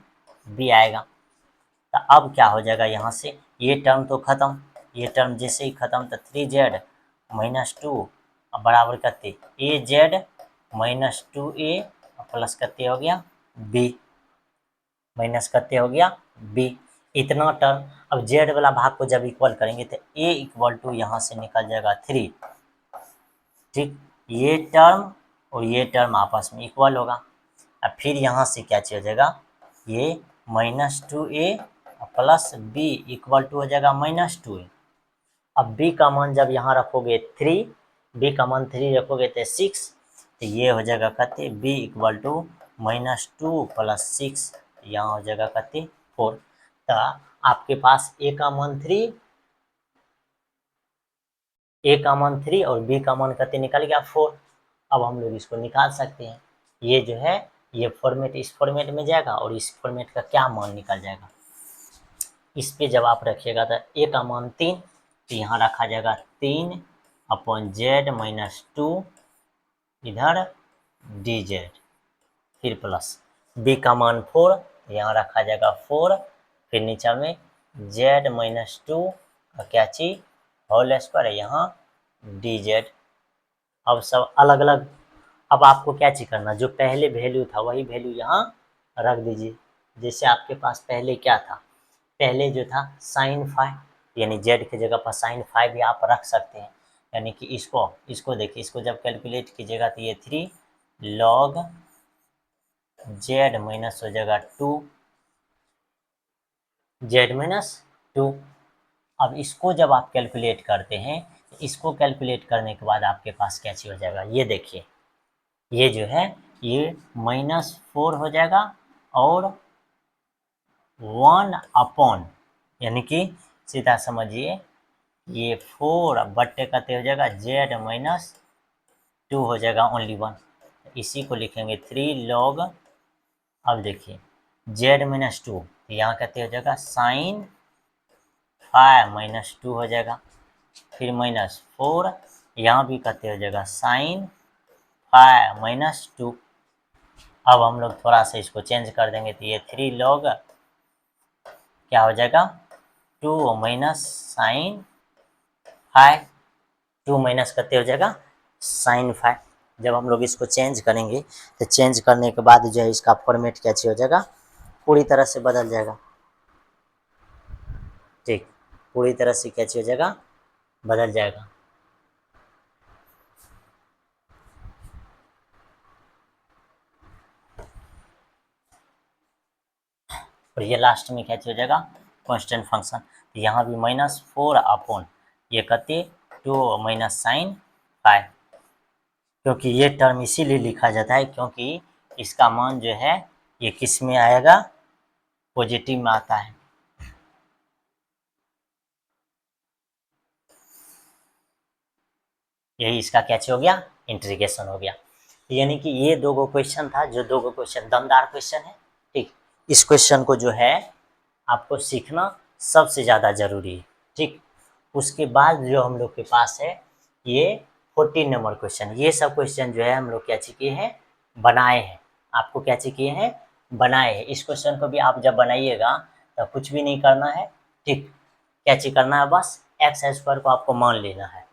b आएगा। तो अब क्या हो जाएगा, यहाँ से ये टर्म तो खत्म, ये टर्म जैसे ही खत्म तो 3z माइनस 2 बराबर करते ए जेड माइनस 2a प्लस करते हो गया b, माइनस करते हो गया b, इतना टर्म। अब जेड वाला भाग को जब इक्वल करेंगे तो a इक्वल टू यहाँ से निकल जाएगा 3, ठीक, ये टर्म और ये टर्म आपस में इक्वल होगा। अब फिर यहाँ से क्या चीज हो जाएगा, ये -2a plus b equal to हो जाएगा -2a। अब b का मान जब यहाँ रखोगे 3, b का मान 3 रखोगे तो 6, तो ये हो जाएगा कहते b इक्वल टू -2 प्लस 6, यहाँ हो जाएगा कहते 4। तो आपके पास a का मान 3, a का मान 3 और b का मान कहते निकल गया 4। अब हम लोग इसको निकाल सकते हैं, ये जो है ये फॉर्मेट इस फॉर्मेट में जाएगा और इस फॉर्मेट का क्या मान निकल जाएगा, इस पे जब आप रखिएगा तो a का मान 3, तो यहाँ रखा जाएगा 3 अपॉन जेड माइनस 2 इधर डी जेड, फिर प्लस b का मान 4, तो यहाँ रखा जाएगा 4, फिर नीचे में जेड माइनस 2 का क्या चीज होल स्क्वायर है यहाँ डी जेड। अब सब अलग अलग, अब आपको क्या चीज करना, जो पहले वैल्यू था वही वैल्यू यहाँ रख दीजिए। जैसे आपके पास पहले क्या था, पहले जो था साइन 5, यानी जेड की जगह पर साइन 5 भी आप रख सकते हैं, यानी कि इसको इसको देखिए, इसको जब कैलकुलेट कीजिएगा तो ये 3 लॉग जेड माइनस हो जाएगा 2 जेड माइनस 2। अब इसको जब आप कैलकुलेट करते हैं, इसको कैलकुलेट करने के बाद आपके पास क्या चीज हो जाएगा, ये देखिए, ये जो है ये -4 हो जाएगा और 1 अपॉन, यानी कि सीधा समझिए ये 4 बट्टे कते हो जाएगा z माइनस 2 हो जाएगा ओनली 1। इसी को लिखेंगे 3 लॉग, अब देखिए z माइनस 2 यहाँ कहते हो जाएगा साइन 5 माइनस 2 हो जाएगा, फिर माइनस 4 यहाँ भी कहते हो जाएगा साइन 5 माइनस 2। अब हम लोग थोड़ा सा इसको चेंज कर देंगे तो ये 3 लॉग क्या हो जाएगा 2 माइनस साइन 5, 2 माइनस करते हो जाएगा साइन 5। जब हम लोग इसको चेंज करेंगे तो चेंज करने के बाद जो है इसका फॉर्मेट क्या हो जाएगा, पूरी तरह से बदल जाएगा। ठीक, पूरी तरह से क्या हो जाएगा, बदल जाएगा। और ये लास्ट में क्या हो जाएगा कांस्टेंट फंक्शन। तो यहाँ भी -4 अपॉन ये कते 2 माइनस साइन 5, क्योंकि ये टर्म इसीलिए लिखा जाता है क्योंकि इसका मान जो है ये किस में आएगा, पॉजिटिव में आता है। यही इसका क्या हो गया, इंटीग्रेशन हो गया। यानी कि ये दो गो क्वेश्चन था, जो दो गो क्वेश्चन दमदार क्वेश्चन है। ठीक, इस क्वेश्चन को जो है आपको सीखना सबसे ज़्यादा जरूरी है। ठीक, उसके बाद जो हम लोग के पास है ये 14 नंबर क्वेश्चन, ये सब क्वेश्चन जो है हम लोग क्या किए हैं, बनाए हैं। आपको क्या किए हैं, बनाए हैं। इस क्वेश्चन को भी आप जब बनाइएगा तो कुछ भी नहीं करना है। ठीक, क्या करना है, बस एक्स स्क्वायर को आपको मान लेना है।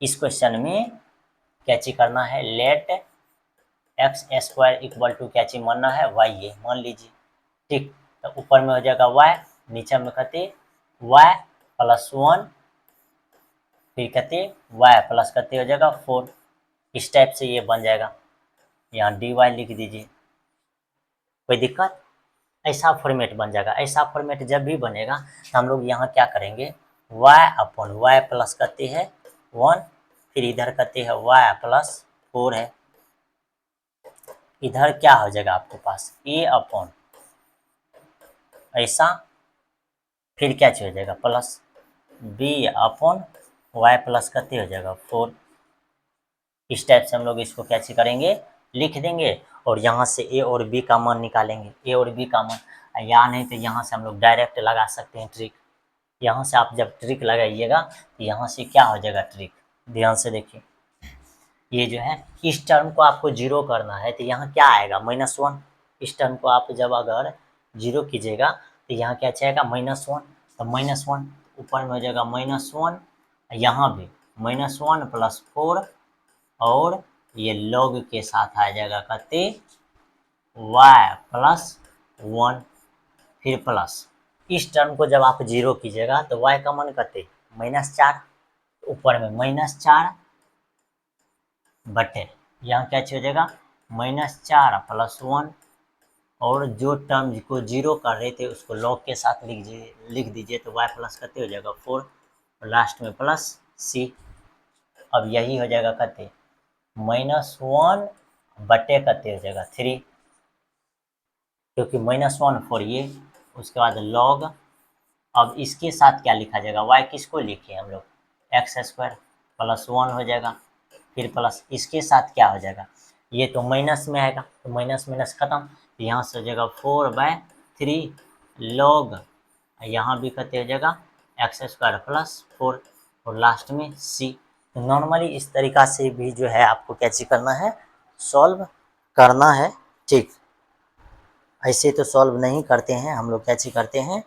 इस क्वेश्चन में क्या करना है, let x square equal to क्या मानना है, वाई, ये मान लीजिए। ठीक, तो ऊपर में हो जाएगा वाई, नीचे में कहते वाई प्लस 1, फिर कहते वाई प्लस कहते हो जाएगा 4। इस टाइप से ये बन जाएगा। यहाँ डी वाई लिख दीजिए, कोई दिक्कत, ऐसा फॉर्मेट बन जाएगा। ऐसा फॉर्मेट जब भी बनेगा तो हम लोग यहाँ क्या करेंगे, वाई अपॉन वाई प्लस कहते हैं 1, फिर इधर कहते हैं वाई प्लस 4 है। इधर क्या हो जाएगा आपके पास, ए अपॉन ऐसा, फिर क्या हो जाएगा plus B upon y plus कहते हो जाएगा 4। इस टाइप से हम लोग इसको क्या करेंगे, लिख देंगे और यहाँ से ए और बी का मान निकालेंगे, ए और बी का मान। या नहीं तो यहाँ से हम लोग डायरेक्ट लगा सकते हैं ट्रिक। यहाँ से आप जब ट्रिक लगाइएगा तो यहाँ से क्या हो जाएगा ट्रिक, ध्यान से देखिए। ये जो है इस टर्म को आपको जीरो करना है तो यहाँ क्या आएगा, -1। इस टर्म को आप जब अगर जीरो कीजिएगा तो यहाँ क्या आएगा, -1। तो -1 ऊपर में हो जाएगा -1, यहाँ भी -1 प्लस 4, और ये लॉग के साथ आ जाएगा कहते y प्लस 1, फिर प्लस। इस टर्म को जब आप जीरो कीजिएगा तो y का मान कहते -4, ऊपर में -4 बटे यहाँ क्या हो जाएगा -4 प्लस 1, और जो टर्म को जीरो कर रहे थे उसको लॉग के साथ लिख दीजिए तो y प्लस कहते हो जाएगा 4, और लास्ट में प्लस c। अब यही हो जाएगा कहते -1 बटे कहते हो जाएगा 3, क्योंकि -1 4 ये, उसके बाद लॉग। अब इसके साथ क्या लिखा जाएगा, y किसको लिखे हम लोग, एक्स स्क्वायर प्लस 1 हो जाएगा, फिर प्लस इसके साथ क्या हो जाएगा, ये तो माइनस में आएगा तो माइनस माइनस खत्म, तो यहाँ से हो जाएगा 4/3 लॉग, यहाँ भी कहते हो जाएगा एक्स स्क्वायर प्लस 4, और लास्ट में c। तो नॉर्मली इस तरीका से भी जो है आपको क्या करना है, सॉल्व करना है। ठीक, ऐसे तो सॉल्व नहीं करते हैं हम लोग, क्या करते हैं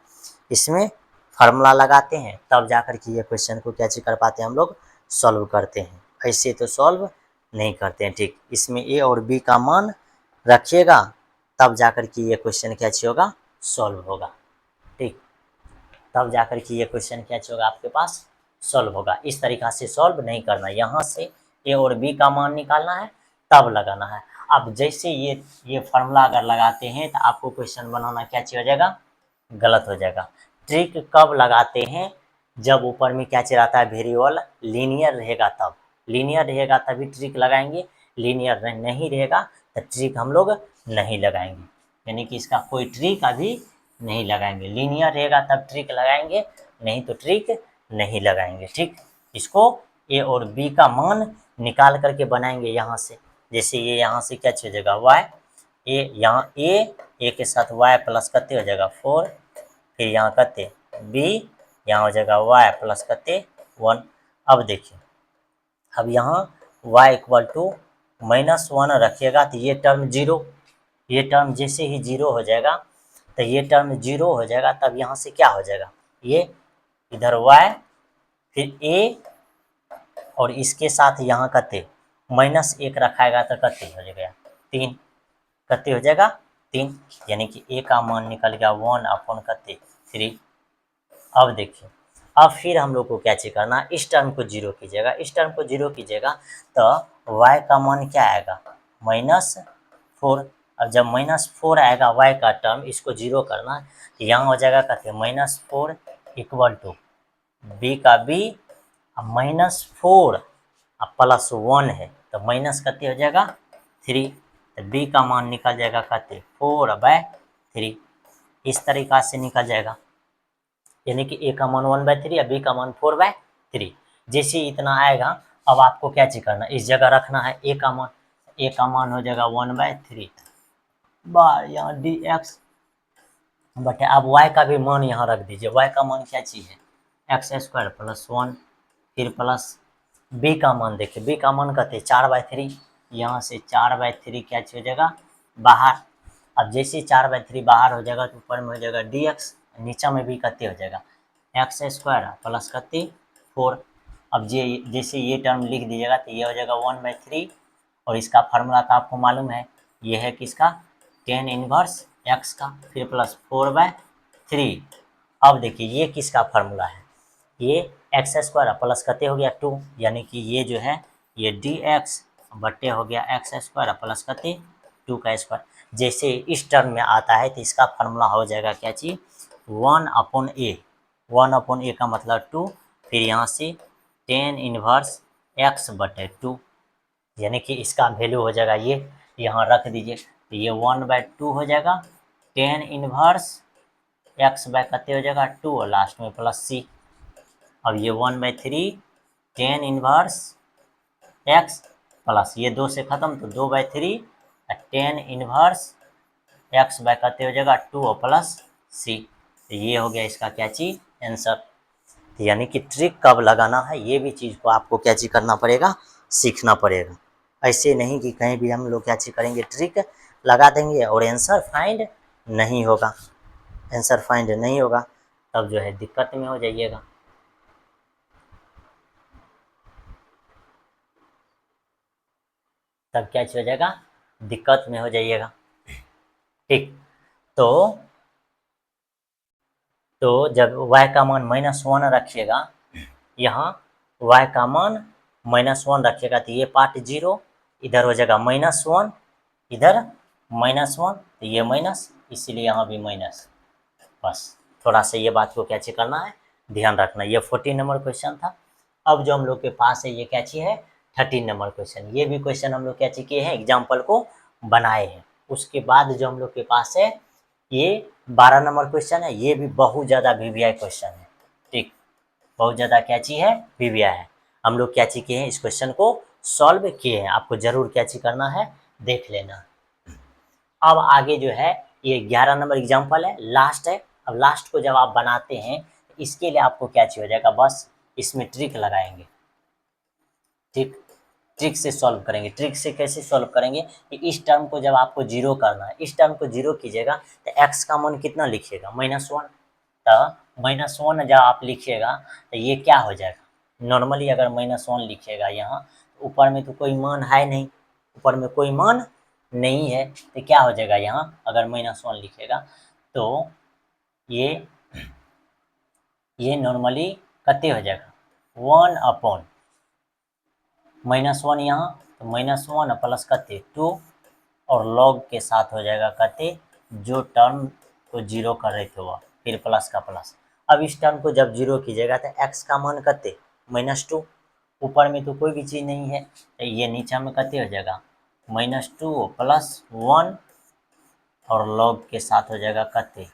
इसमें फार्मूला लगाते हैं, तब जाकर के ये क्वेश्चन को क्या कर पाते हैं हम लोग, सॉल्व करते हैं। ऐसे तो सॉल्व नहीं करते हैं। ठीक, इसमें ए और बी का मान रखिएगा तब जाकर के ये क्वेश्चन क्या होगा, सॉल्व होगा। ठीक, तब जाकर के ये क्वेश्चन क्या होगा आपके पास, सॉल्व होगा। इस तरीका से सॉल्व नहीं करना, यहाँ से ए और बी का मान निकालना है तब लगाना है। अब जैसे ये फार्मूला अगर लगाते हैं तो आपको क्वेश्चन बनाना क्या हो जाएगा, गलत हो जाएगा। ट्रिक कब लगाते हैं, जब ऊपर में क्या रहता है, वेरिएबल लीनियर रहेगा तब, लीनियर रहेगा तभी ट्रिक लगाएंगे, लीनियर नहीं रहेगा तो ट्रिक हम लोग नहीं लगाएंगे। यानी कि इसका कोई ट्रिक अभी नहीं लगाएंगे, लीनियर रहेगा तब ट्रिक लगाएंगे, नहीं तो ट्रिक नहीं लगाएंगे। ठीक, इसको ए और बी का मान निकाल करके बनाएंगे यहाँ से। जैसे ये यहाँ से क्या हो जाएगा y, ए यहाँ ए के साथ y प्लस कते हो जाएगा 4, फिर यहाँ कते b, यहाँ हो जाएगा y प्लस कते 1। अब देखिए, अब यहाँ y इक्वल टू -1 रखिएगा तो ये टर्म जीरो, ये टर्म जैसे ही जीरो हो जाएगा तो ये टर्म जीरो हो जाएगा, तब यहाँ से क्या हो जाएगा, ये इधर y फिर a और इसके साथ यहाँ कते -1 रखाएगा तो कते हो जाएगा 3, कते हो जाएगा 3, यानी कि a का मान निकल गया 1/3। अब देखिए, अब फिर हम लोग को क्या चेक करना, इस टर्म को जीरो कीजिएगा, इस टर्म को जीरो कीजिएगा तो y का मान क्या आएगा -4। अब जब -4 आएगा y का टर्म, इसको जीरो करना, तो यहाँ हो जाएगा कहते -4 इक्वल टू b का b -4 +1 है तो माइनस कते हो जाएगा 3, तो b का मान निकल जाएगा कहते 4/3। इस तरीका से निकल जाएगा, यानी कि a का मान 1/3 और b का मान 4/3। जैसे इतना आएगा, अब आपको क्या चीज करना, इस जगह रखना है a का मान हो जाएगा 1/3 बार यहाँ dx बटे, अब y का भी मान यहाँ रख दीजिए। y का मान क्या चीज है x² + 1, फिर प्लस b का मान देखिए, b का मान कहते 4/3, यहाँ से 4/3 क्या हो जाएगा बाहर। अब जैसे 4/3 बाहर हो जाएगा तो ऊपर में हो जाएगा dx, नीचे में भी कते हो जाएगा x² प्लस कते 4। अब जैसे ये टर्म लिख दीजिएगा तो ये हो जाएगा 1/3, और इसका फार्मूला तो आपको मालूम है, ये है किसका tan इनवर्स x का, फिर प्लस 4/3। अब देखिए ये किसका फार्मूला है, ये x² प्लस कते हो गया 2, यानी कि ये जो है ये dx बट्टे हो गया x² प्लस कते 2 का स्क्वायर। जैसे इस टर्म में आता है तो इसका फार्मूला हो जाएगा क्या चीज 1/a, 1/a का मतलब 2, फिर यहाँ से tan इनवर्स x बटे 2, यानी कि इसका वैल्यू हो जाएगा ये, यहाँ रख दीजिए तो ये 1/2 हो जाएगा, tan इनवर्स x बाय कते हो जाएगा 2 और लास्ट में प्लस c। अब ये 1/3 tan इनवर्स x प्लस ये 2 से खत्म तो 2/3 tan इनवर्स x बाय कते हो जाएगा 2 और प्लस c। तो ये हो गया इसका क्या चीज आंसर। तो यानी कि ट्रिक कब लगाना है ये भी चीज़ को आपको क्या चीज करना पड़ेगा, सीखना पड़ेगा। ऐसे नहीं कि कहीं भी हम लोग क्या चीज करेंगे, ट्रिक लगा देंगे और आंसर फाइंड नहीं होगा, आंसर फाइंड नहीं होगा, तब जो है दिक्कत में हो जाइएगा। तब क्या हो जाएगा, दिक्कत में हो जाइएगा। ठीक, तो जब y का मान -1 रखिएगा, यहाँ y का मान -1 रखिएगा तो ये पार्ट जीरो, इधर हो जाएगा -1, इधर -1 तो ये माइनस, इसीलिए यहाँ भी माइनस। बस थोड़ा सा ये बात को क्या चीज करना है, ध्यान रखना। ये 14 नंबर क्वेश्चन था। अब जो हम लोग के पास है ये क्या चीज है 13 नंबर क्वेश्चन। ये भी क्वेश्चन हम लोग क्या चीज किए हैं, एग्जाम्पल को बनाए हैं। उसके बाद जो हम लोग के पास है ये 12 नंबर क्वेश्चन है, ये भी बहुत ज़्यादा वीवीआई क्वेश्चन है। ठीक, बहुत ज़्यादा क्या चीज है वीवीआई है। हम लोग क्या चीज किए हैं, इस क्वेश्चन को सॉल्व किए हैं, आपको जरूर क्या चीज करना है, देख लेना। अब आगे जो है ये 11 नंबर एग्जाम्पल है, लास्ट है। अब लास्ट को जब आप बनाते हैं इसके लिए आपको क्या चाहिए हो जाएगा, बस इसमें ट्रिक लगाएंगे। ठीक, ट्रिक से सॉल्व करेंगे। ट्रिक से कैसे सॉल्व करेंगे कि इस टर्म को जब आपको जीरो करना है, इस टर्म को जीरो कीजिएगा तो x का मान कितना लिखिएगा -1, तो -1 जब आप लिखिएगा तो ये क्या हो जाएगा, नॉर्मली अगर -1 लिखिएगा यहाँ, ऊपर में तो कोई मान है नहीं, ऊपर में कोई मान नहीं है, तो क्या हो जाएगा यहाँ अगर -1 लिखेगा तो ये नॉर्मली कते हो जाएगा 1/, -1 यहाँ तो -1 प्लस कते 2, और log के साथ हो जाएगा कते जो टर्म को जीरो कर रहे थे वह, फिर प्लस का प्लस। अब इस टर्म को जब जीरो कीजिएगा तो x का मान कते -2, ऊपर में तो कोई भी चीज़ नहीं है तो ये नीचे में कते हो जाएगा -2 + 1, और log के साथ हो जाएगा कते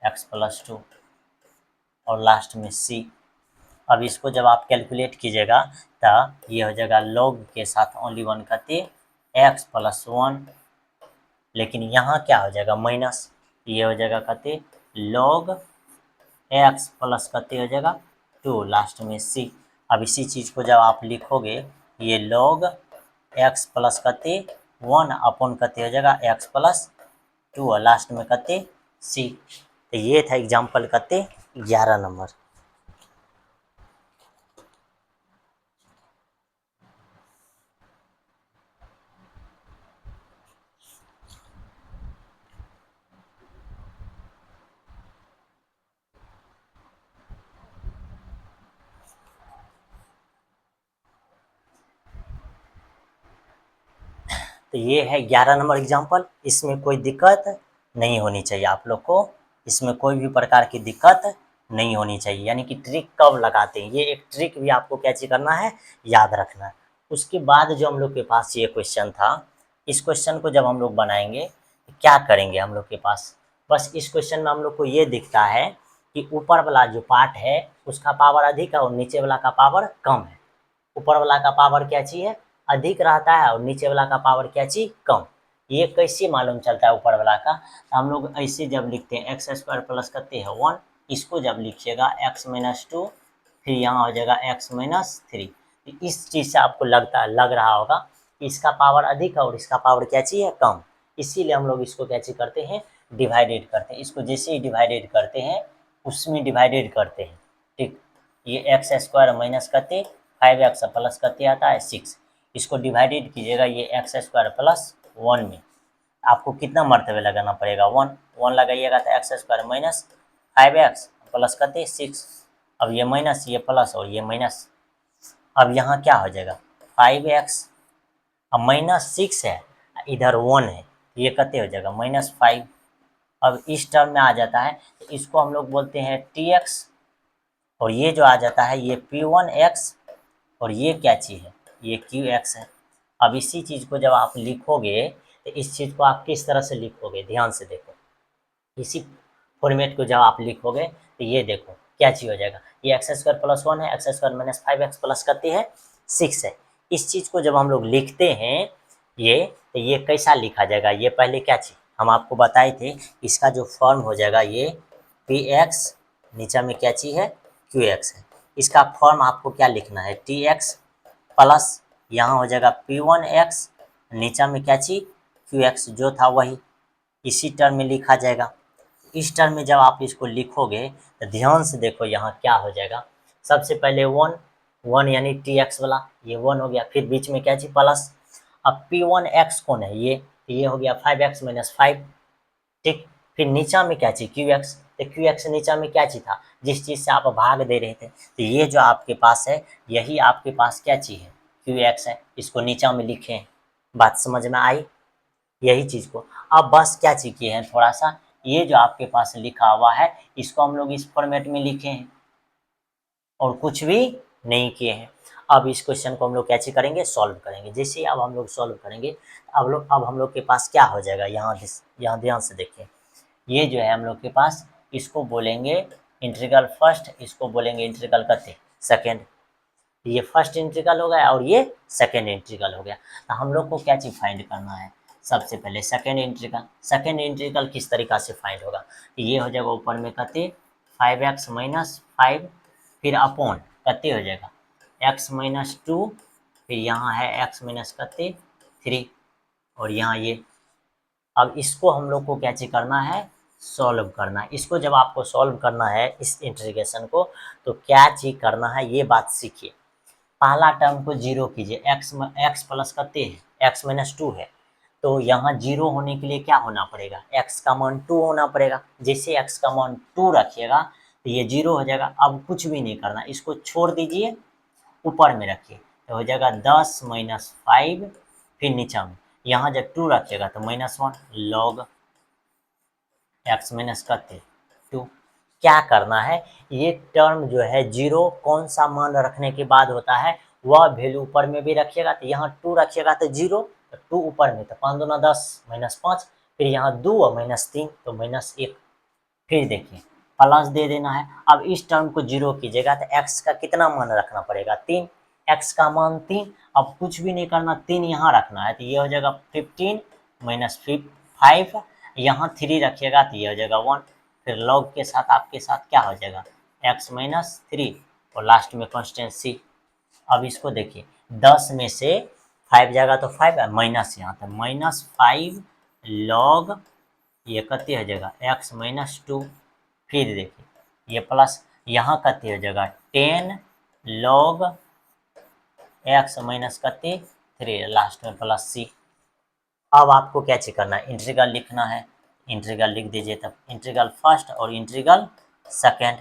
x + 2, और लास्ट में c। अब इसको जब आप कैलकुलेट कीजिएगा तो ये हो जाएगा log के साथ ओनली वन कते x प्लस 1, लेकिन यहाँ क्या हो जाएगा माइनस, ये हो जाएगा कते log x प्लस कते हो जाएगा 2, लास्ट में c। अब इसी चीज़ को जब आप लिखोगे ये log x प्लस कते 1 अपॉन कते हो जाएगा x प्लस 2 और लास्ट में कते c। तो ये था एग्जाम्पल कते 11 नंबर। तो ये है 11 नंबर एग्जाम्पल। इसमें कोई दिक्कत नहीं होनी चाहिए आप लोग को, इसमें कोई भी प्रकार की दिक्कत नहीं होनी चाहिए। यानी कि ट्रिक कब लगाते हैं, ये एक ट्रिक भी आपको क्या चीज़ करना है, याद रखना है। उसके बाद जो हम लोग के पास ये क्वेश्चन था, इस क्वेश्चन को जब हम लोग बनाएंगे तो क्या करेंगे हम लोग के पास, बस इस क्वेश्चन में हम लोग को ये दिखता है कि ऊपर वाला जो पार्ट है उसका पावर अधिक है और नीचे वाला का पावर कम है। ऊपर वाला का पावर क्या चाहिए, अधिक रहता है और नीचे वाला का पावर क्या चाहिए, कम। ये कैसे मालूम चलता है ऊपर वाला का, हम लोग ऐसे जब लिखते हैं एक्स स्क्वायर प्लस करते हैं 1, इसको जब लिखिएगा x माइनस 2, फिर यहाँ हो जाएगा x माइनस 3। इस चीज़ से आपको लग रहा होगा कि इसका पावर अधिक है और इसका पावर क्या चाहिए, कम। इसीलिए हम लोग इसको क्या चीज़ करते हैं, डिवाइडेड करते हैं। इसको जैसे ही डिवाइडेड करते हैं उसमें डिवाइडेड करते हैं, ठीक। ये एक्स स्क्वायर माइनस करते 5x प्लस करते आता है 6, इसको डिवाइडेड कीजिएगा ये एक्स स्क्वायर प्लस 1 में, आपको कितना मर्तबे लगाना पड़ेगा, 1 1 लगाइएगा तो x square minus 5x plus करते 6। अब ये माइनस ये प्लस और ये माइनस, अब यहाँ क्या हो जाएगा 5x, अब माइनस 6 है इधर 1 है, ये कितने हो जाएगा -5। अब इस टर्म में आ जाता है तो इसको हम लोग बोलते हैं tx, और ये जो आ जाता है ये p1x, और ये क्या चीज़ है, ये qx है। अब इसी चीज़ को जब आप लिखोगे तो इस चीज़ को आप किस तरह से लिखोगे, ध्यान से देखो। इसी फॉर्मेट को जब आप लिखोगे तो ये देखो क्या चीज़ हो जाएगा, ये एक्स स्क्वायर प्लस 1 है, x square minus 5x plus करती है 6 है। इस चीज़ को जब हम लोग लिखते हैं ये, तो ये कैसा लिखा जाएगा, ये पहले क्या चीज़ हम आपको बताए थे, इसका जो फॉर्म हो जाएगा ये px, नीचे में क्या चीज़ है qx है। इसका फॉर्म आपको क्या लिखना है, tx प्लस यहाँ हो जाएगा p1x, नीचे में क्या चीज़ qx जो था वही इसी टर्म में लिखा जाएगा। इस टर्म में जब आप इसको लिखोगे तो ध्यान से देखो यहाँ क्या हो जाएगा, सबसे पहले 1 1 यानी tx वाला ये 1 हो गया, फिर बीच में क्या चीज प्लस, अब p1x कौन है, ये हो गया 5x माइनस 5, ठीक। फिर नीचा में क्या चीज qx, तो qx नीचा में क्या चीज था, जिस चीज से आप भाग दे रहे थे, तो ये जो आपके पास है यही आपके पास क्या चीज है, qx है। इसको नीचा में लिखें, बात समझ में आई, यही चीज़ को। अब बस क्या चीज़ किए हैं, थोड़ा सा ये जो आपके पास लिखा हुआ है इसको हम लोग इस फॉर्मेट में लिखे हैं और कुछ भी नहीं किए हैं। अब इस क्वेश्चन को हम लोग कैसे करेंगे, सॉल्व करेंगे। जैसे अब हम लोग सॉल्व करेंगे अब हम लोग के पास क्या हो जाएगा, यहाँ ध्यान से देखिए, ये जो है हम लोग के पास इसको बोलेंगे इंटीग्रल फर्स्ट, इसको बोलेंगे इंटीग्रल कते सेकेंड। ये फर्स्ट इंटीग्रल हो गया और ये सेकेंड इंटीग्रल हो गया। तो हम लोग को क्या चीज़ फाइंड करना है, सबसे पहले सेकेंड इंटीग्रल। सेकेंड इंटीग्रल किस तरीका से फाइंड होगा, ये हो जाएगा ऊपर में कते 5x माइनस 5, फिर अपॉन कते हो जाएगा x माइनस 2, फिर यहाँ है x माइनस कते 3, और यहाँ ये। अब इसको हम लोग को क्या चीज करना है, सॉल्व करना है। इसको जब आपको सॉल्व करना है इस इंटीग्रेशन को, तो क्या चीज करना है ये बात सीखिए। पहला टर्म को जीरो कीजिए, एक्स प्लस करते हैं एक्स माइनस 2 है, तो यहाँ जीरो होने के लिए क्या होना पड़ेगा, x का मान 2 होना पड़ेगा। जैसे x का मान 2 रखिएगा तो ये जीरो हो जाएगा। अब कुछ भी नहीं करना, इसको छोड़ दीजिए, ऊपर में रखिए तो हो जाएगा 10 माइनस 5, फिर नीचे में यहाँ जब 2 रखिएगा तो -1 log x माइनस करते 2। क्या करना है, ये टर्म जो है जीरो कौन सा मान रखने के बाद होता है, वह वैल्यू ऊपर में भी रखिएगा, तो यहाँ 2 रखिएगा तो जीरो, तो 2 ऊपर में तो 5 दूना 10 -5, फिर यहाँ 2 और -3 तो -1। फिर देखिए प्लस दे देना है। अब इस टर्म को जीरो कीजिएगा तो x का कितना मान रखना पड़ेगा 3, x का मान 3। अब कुछ भी नहीं करना, 3 यहाँ रखना है तो ये हो जाएगा 15 माइनस 5, यहाँ 3 रखिएगा तो ये हो जाएगा 1। फिर लॉग के साथ आपके साथ क्या हो जाएगा x माइनस 3 और लास्ट में कांस्टेंट c। अब इसको देखिए 10 में से 5 जाएगा तो 5 माइनस यहाँ तो -5 लॉग ये कते हो जाएगा x माइनस 2। फिर देखिए ये प्लस यहाँ कते हो जाएगा 10 लॉग x माइनस कते 3 लास्ट में प्लस c। अब आपको क्या चेक करना है, इंटीग्रल लिखना है। इंटीग्रल लिख दीजिए, तब इंटीग्रल फर्स्ट और इंटीग्रल सेकेंड।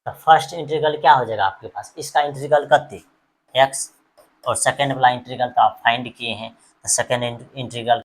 तो फर्स्ट इंटीग्रल क्या हो जाएगा आपके पास, इसका इंटीग्रल कते x और सेकेंड वाला इंटीग्रल तो आप फाइंड किए हैं, तो सेकेंड इंटीग्रल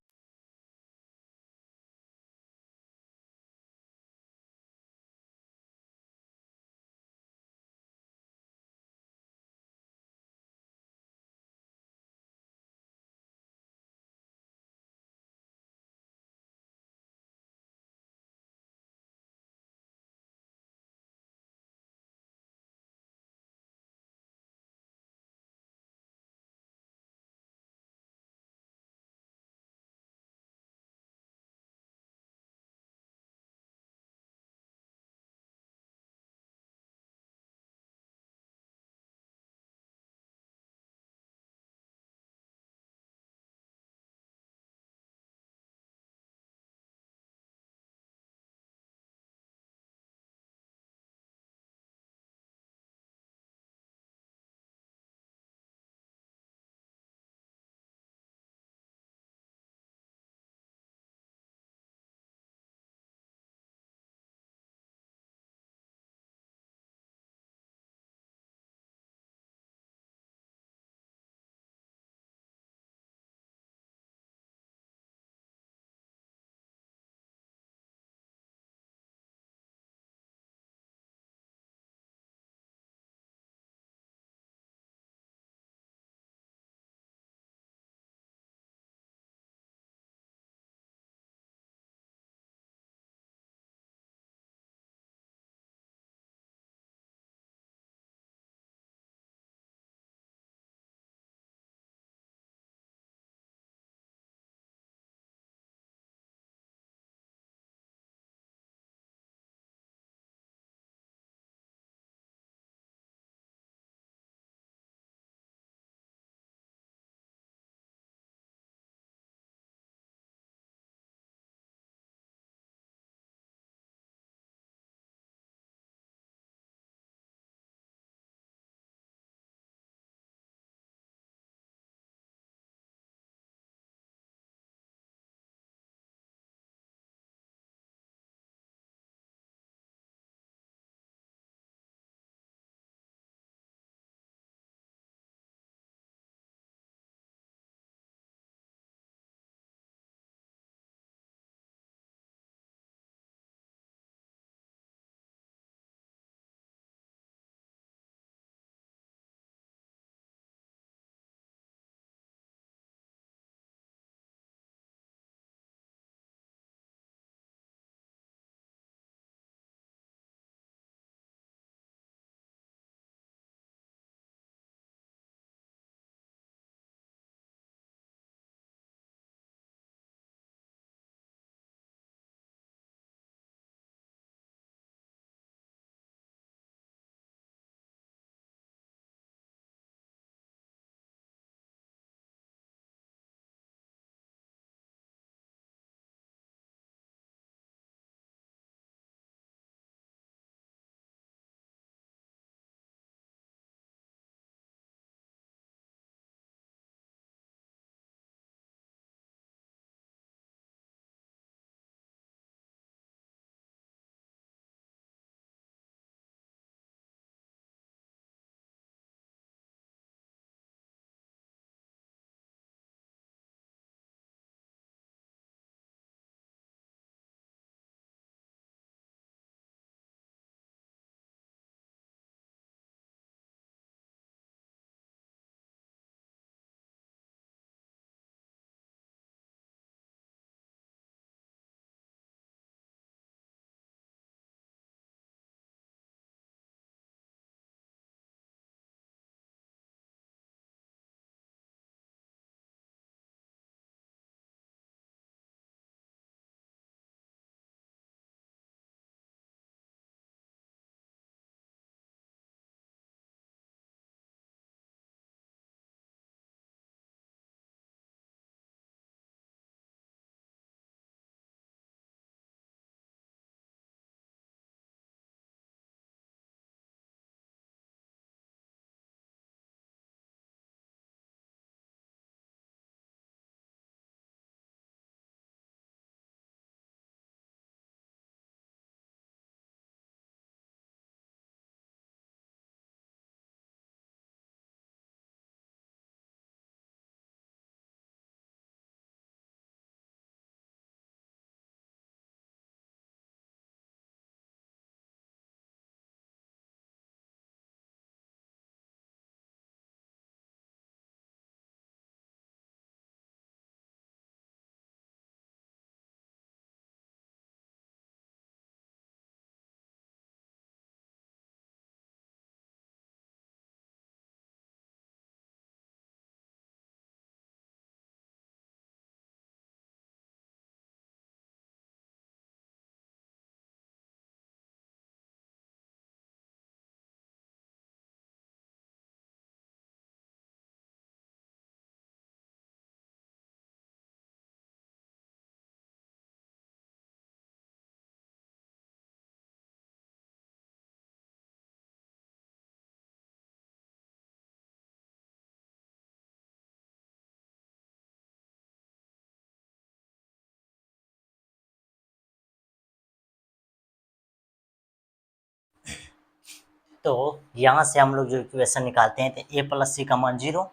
तो यहाँ से हम लोग जो इक्वेशन निकालते हैं तो ए प्लस सी का मान 0,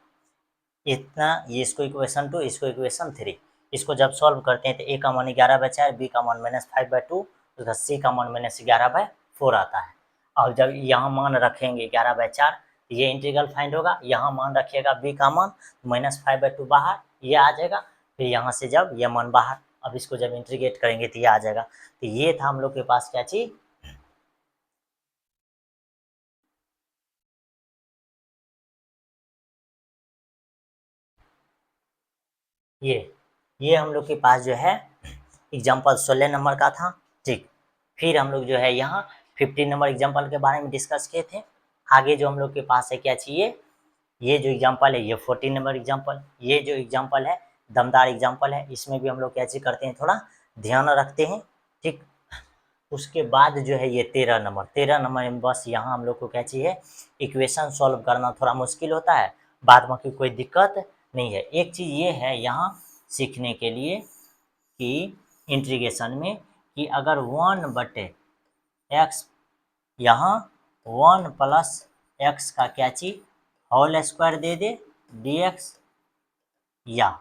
इतना ये इसको इक्वेशन 2, इसको इक्वेशन 3। इसको जब सॉल्व करते हैं तो ए का मान 11 बचा है, बी का मान -5/2, तो सी का मान -11/4 आता है। और जब यहाँ मान रखेंगे 11/4, ये इंटीग्रल फाइंड होगा, यहाँ मान रखिएगा बी का मान -5/2 बाहर, ये आ जाएगा। फिर यहाँ से जब ये मान बाहर, अब इसको जब इंटीग्रेट करेंगे तो ये आ जाएगा। तो ये था हम लोग के पास क्या चीज, ये हम लोग के पास जो है एग्जाम्पल 16 नंबर का था। ठीक, फिर हम लोग जो है यहाँ 15 नंबर एग्जाम्पल के बारे में डिस्कस किए थे। आगे जो हम लोग के पास है क्या चाहिए, ये जो एग्जाम्पल है ये 14 नंबर एग्जाम्पल, ये जो एग्जाम्पल है दमदार एग्जाम्पल है, इसमें भी हम लोग क्या चीज करते हैं, थोड़ा ध्यान रखते हैं। ठीक, उसके बाद जो है ये 13 नंबर में बस यहाँ हम लोग को क्या चाहिए, इक्वेशन सॉल्व करना थोड़ा मुश्किल होता है, बाद बाकी कोई दिक्कत नहीं है। एक चीज़ ये है यहाँ सीखने के लिए कि इंटीग्रेशन में कि अगर 1/x यहाँ 1 प्लस एक्स का क्या चीज होल स्क्वायर दे दे dx, या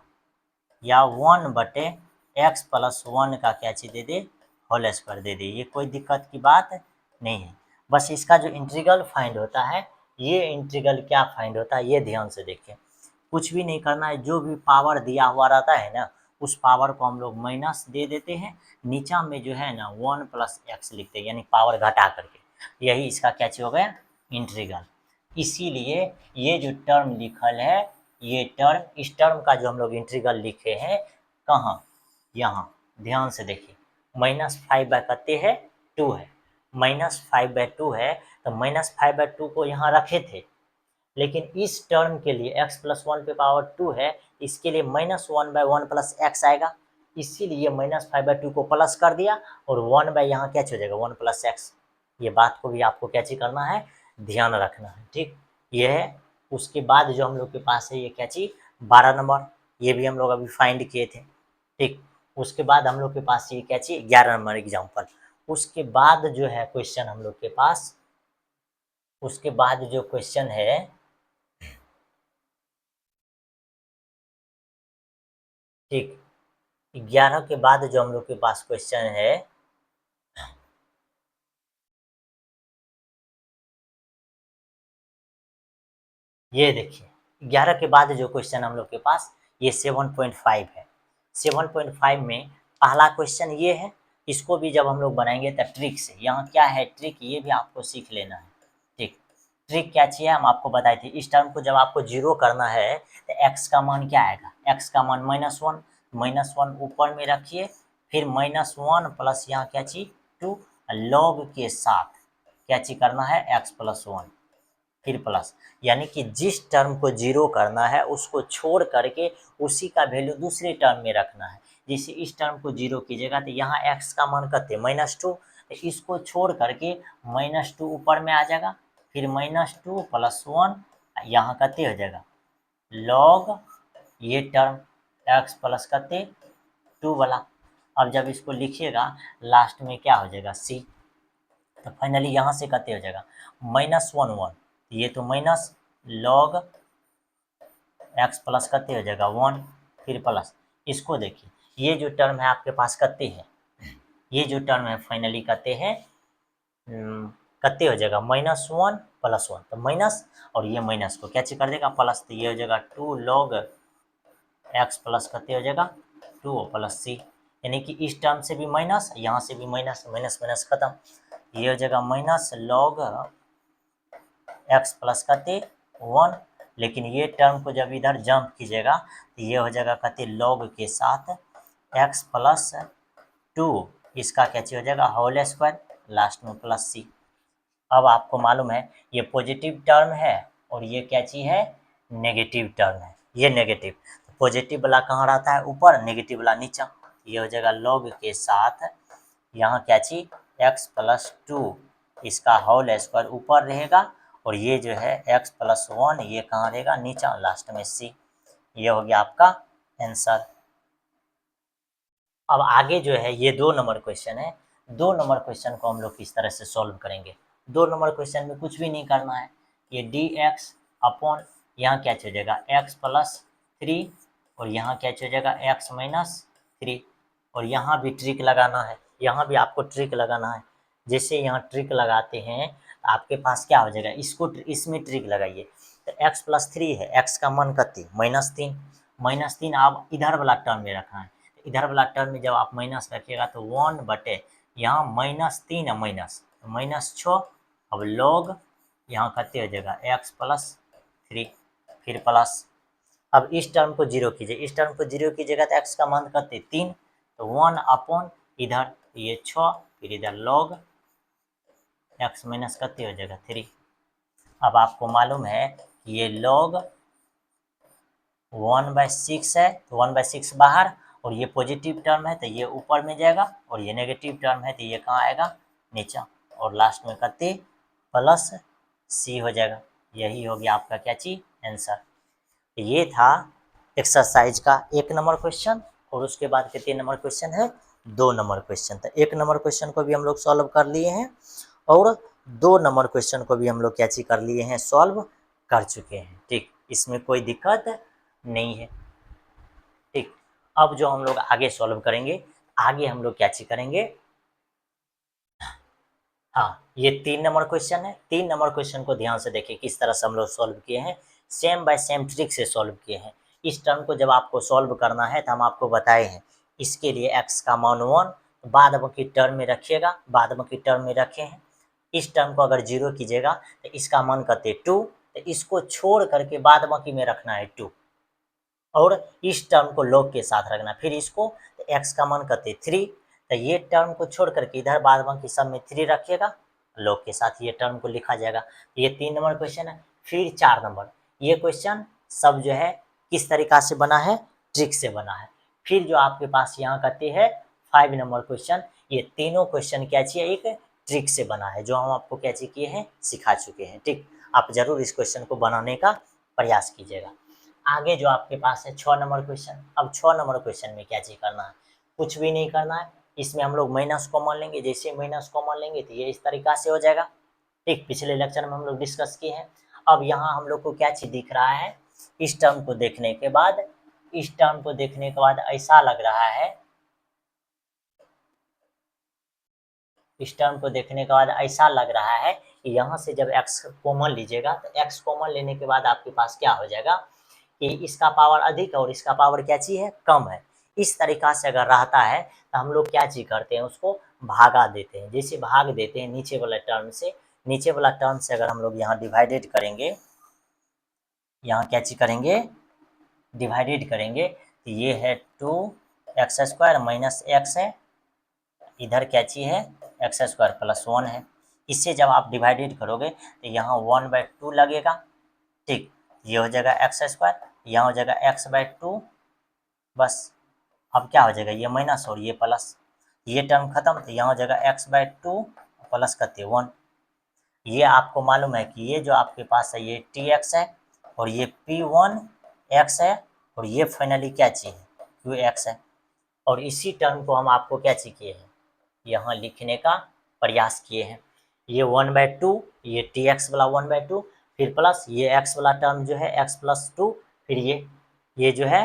1/x प्लस 1 का क्या चीज दे दे होल स्क्वायर दे दे, ये कोई दिक्कत की बात नहीं है। बस इसका जो इंटीग्रल फाइंड होता है, ये इंटीग्रल क्या फाइंड होता है ये ध्यान से देखें। कुछ भी नहीं करना है, जो भी पावर दिया हुआ रहता है ना, उस पावर को हम लोग माइनस दे देते हैं, नीचा में जो है ना 1 प्लस एक्स लिखते हैं, यानी पावर घटा करके, यही इसका क्या चीज हो गया, इंटीग्रल। इसीलिए ये जो टर्म लिखल है, ये टर्म, इस टर्म का जो हम लोग इंटीग्रल लिखे हैं कहाँ, यहाँ ध्यान से देखिए, -5/2 है, 2 है, -5/2 है, तो -5/2 को यहाँ रखे थे, लेकिन इस टर्म के लिए x प्लस 1 पे पावर 2 है, इसके लिए -1/1 प्लस एक्स आएगा, इसीलिए -5/2 को प्लस कर दिया, और 1 बाय यहाँ क्या हो जाएगा 1 प्लस एक्स। ये बात को भी आपको क्या चीज करना है, ध्यान रखना है। ठीक, ये है। उसके बाद जो हम लोग के पास है ये क्या चीज 12 नंबर, ये भी हम लोग अभी फाइंड किए थे। ठीक, उसके बाद हम लोग के पास ये क्या चीज 11 नंबर एग्जाम्पल। उसके बाद जो है क्वेश्चन हम लोग के पास, उसके बाद जो क्वेश्चन है, ठीक, 11 के बाद जो हम लोग के पास क्वेश्चन है, ये देखिए 11 के बाद जो क्वेश्चन हम लोग के पास ये 7.5 है। 7.5 में पहला क्वेश्चन ये है, इसको भी जब हम लोग बनाएंगे तो ट्रिक से, यहाँ क्या है ट्रिक, ये भी आपको सीख लेना है। ठीक, ट्रिक क्या चाहिए हम आपको बताए थे, इस टर्म को जब आपको जीरो करना है तो एक्स का मान क्या आएगा, एक्स का मान -1, -1 ऊपर में रखिए, फिर -1 प्लस यहाँ क्या चीज 2, लॉग के साथ क्या चीज करना है एक्स प्लस 1, फिर प्लस, यानी कि जिस टर्म को जीरो करना है उसको छोड़ करके उसी का वैल्यू दूसरे टर्म में रखना है। जैसे इस टर्म को जीरो कीजिएगा तो यहाँ x का मान कितने -2, तो इसको छोड़ करके -2 ऊपर में आ जाएगा, फिर -2 प्लस 1, यहाँ कितने हो जाएगा लॉग ये टर्म x प्लस कितने 2 वाला। अब जब इसको लिखिएगा लास्ट में क्या हो जाएगा c, तो फाइनली यहाँ से कितने हो जाएगा -1 1, ये तो माइनस लॉग एक्स प्लस कितने हो जाएगा 1, फिर प्लस, इसको देखिए ये जो टर्म है आपके पास कितने है, ये जो टर्म है फाइनली कितने है, कितने हो जाएगा -1 प्लस 1, तो माइनस, और ये माइनस को क्या चीज कर देगा प्लस, तो ये हो जाएगा 2 लॉग एक्स प्लस कितने हो जाएगा 2 प्लस सी, यानी कि इस टर्म से भी माइनस, यहाँ से भी माइनस, माइनस माइनस खत्म, ये हो जाएगा माइनस लॉग एक्स प्लस कितने 1, लेकिन ये टर्म को जब इधर जंप कीजिएगा तो ये हो जाएगा कितने लॉग के साथ एक्स प्लस 2, इसका क्या चीज हो जाएगा होल स्क्वायर, लास्ट में प्लस सी। अब आपको मालूम है ये पॉजिटिव टर्म है और ये क्या चीज है नेगेटिव टर्म है, ये नेगेटिव, पॉजिटिव वाला कहाँ रहता है ऊपर, नेगेटिव वाला नीचा, ये हो जाएगा लॉग के साथ यहाँ क्या चीज एक्स प्लस 2, इसका होल स्क्वायर ऊपर रहेगा, और ये जो है x प्लस 1 ये कहाँ रहेगा नीचा, लास्ट में c। ये हो गया आपका आंसर। अब आगे जो है ये 2 नंबर क्वेश्चन है, 2 नंबर क्वेश्चन को हम लोग किस तरह से सॉल्व करेंगे 2 नंबर क्वेश्चन में कुछ भी नहीं करना है, ये डी एक्स अपॉन यहाँ क्या हो जाएगा एक्स प्लस 3 और यहाँ क्या हो जाएगा एक्स माइनस 3 और यहाँ भी ट्रिक लगाना है, यहाँ भी आपको ट्रिक लगाना है। जैसे यहाँ ट्रिक लगाते हैं आपके पास क्या हो जाएगा, इसको इसमें ट्रिक लगाइए। तो एक्स प्लस 3 है, एक्स का मान कितनी -3 आप इधर वाला टर्म में रखना है। इधर वाला टर्म में जब आप माइनस रखिएगा तो 1 बटे यहाँ -3 है -6 अब log यहाँ कितने हो जाएगा एक्स प्लस 3 फिर प्लस। अब इस टर्म को जीरो कीजिए, इस टर्म को जीरो कीजिएगा तो एक्स का मान कितने 3 तो 1 अपॉन इधर ये 6 फिर इधर log एक्स माइनस कितने हो जाएगा 3। अब आपको मालूम है कि ये log 1/6 है तो 1/6 बाहर और ये पॉजिटिव टर्म है तो ये ऊपर में जाएगा और ये नेगेटिव टर्म है तो ये कहाँ आएगा नीचे और लास्ट में कितने प्लस सी हो जाएगा। यही हो गया आपका क्या चीज आंसर। ये था एक्सरसाइज का 1 नंबर क्वेश्चन और उसके बाद कितने नंबर क्वेश्चन है 2 नंबर क्वेश्चन। तो 1 नंबर क्वेश्चन को भी हम लोग सॉल्व कर लिए हैं और 2 नंबर क्वेश्चन को भी हम लोग क्या चीज कर लिए हैं सॉल्व कर चुके हैं। ठीक, इसमें कोई दिक्कत नहीं है। ठीक, अब जो हम लोग आगे सॉल्व करेंगे, आगे हम लोग क्या चीज करेंगे, हाँ ये 3 नंबर क्वेश्चन है। 3 नंबर क्वेश्चन को ध्यान से देखिए किस तरह से हम लोग सॉल्व किए हैं, सेम बाय सेम ट्रिक से सॉल्व किए हैं। इस टर्म को जब आपको सॉल्व करना है तो हम आपको बताए हैं इसके लिए x का मान 1 बाद बाकी टर्म में रखिएगा, बाद बाकी टर्म में रखे हैं। इस टर्म को अगर जीरो कीजिएगा तो इसका मान करते 2 तो इसको छोड़ करके बाद बाकी में रखना है 2 और इस टर्म को log के साथ रखना, फिर इसको तो x का मान करते 3 तो ये टर्म को छोड़ करके इधर बाद बाकी सब में 3 रखिएगा, log के साथ ये टर्म को लिखा जाएगा। ये 3 नंबर क्वेश्चन है। फिर 4 नंबर, ये क्वेश्चन सब जो है किस तरीका से बना है, ट्रिक से बना है। फिर जो आपके पास यहाँ करते हैं 5 नंबर क्वेश्चन, ये तीनों क्वेश्चन क्या चाहिए एक ट्रिक से बना है जो हम आपको क्या चाहिए किए हैं सिखा चुके हैं। ठीक, आप जरूर इस क्वेश्चन को बनाने का प्रयास कीजिएगा। आगे जो आपके पास है 6 नंबर क्वेश्चन। अब 6 नंबर क्वेश्चन में क्या चीज करना है, कुछ भी नहीं करना है। इसमें हम लोग माइनस कॉमन लेंगे, जैसे माइनस कॉमन लेंगे तो ये इस तरीका से हो जाएगा। ठीक, पिछले लेक्चर में हम लोग डिस्कस किए हैं। अब यहाँ हम लोग को क्या चीज दिख रहा है, इस टर्म को देखने के बाद, इस टर्म को देखने के बाद ऐसा लग रहा है, इस टर्म को देखने के बाद ऐसा लग रहा है कि यहाँ से जब x कॉमन लीजिएगा तो x कॉमन लेने के बाद आपके पास क्या हो जाएगा कि इसका पावर अधिक है और इसका पावर क्या चीज है कम है। इस तरीका से अगर रहता है तो हम लोग क्या चीज करते हैं उसको भागा देते हैं। जैसे भाग देते हैं नीचे वाला टर्म से, नीचे वाला टर्म से अगर हम लोग यहाँ डिवाइडेड करेंगे, यहाँ क्या चीज करेंगे डिवाइडेड करेंगे तो ये है 2x² माइनस x है, इधर क्या चीज है x² प्लस 1 है। इससे जब आप डिवाइडेड करोगे तो यहाँ 1/2 लगेगा। ठीक, ये हो जाएगा x², यहाँ हो जाएगा x/2 बस। अब क्या हो जाएगा ये माइनस और ये प्लस, ये टर्म खत्म तो यहाँ हो जाएगा x/2 प्लस करते 1। ये आपको मालूम है कि ये जो आपके पास है ये tx है और ये p1x है और ये फाइनली क्या चीज है qx है। और इसी टर्म को हम आपको क्या चीज किए हैं यहाँ लिखने का प्रयास किए हैं। ये 1/2, ये tx वाला 1/2 फिर प्लस ये x वाला टर्म जो है x+2 फिर ये जो है,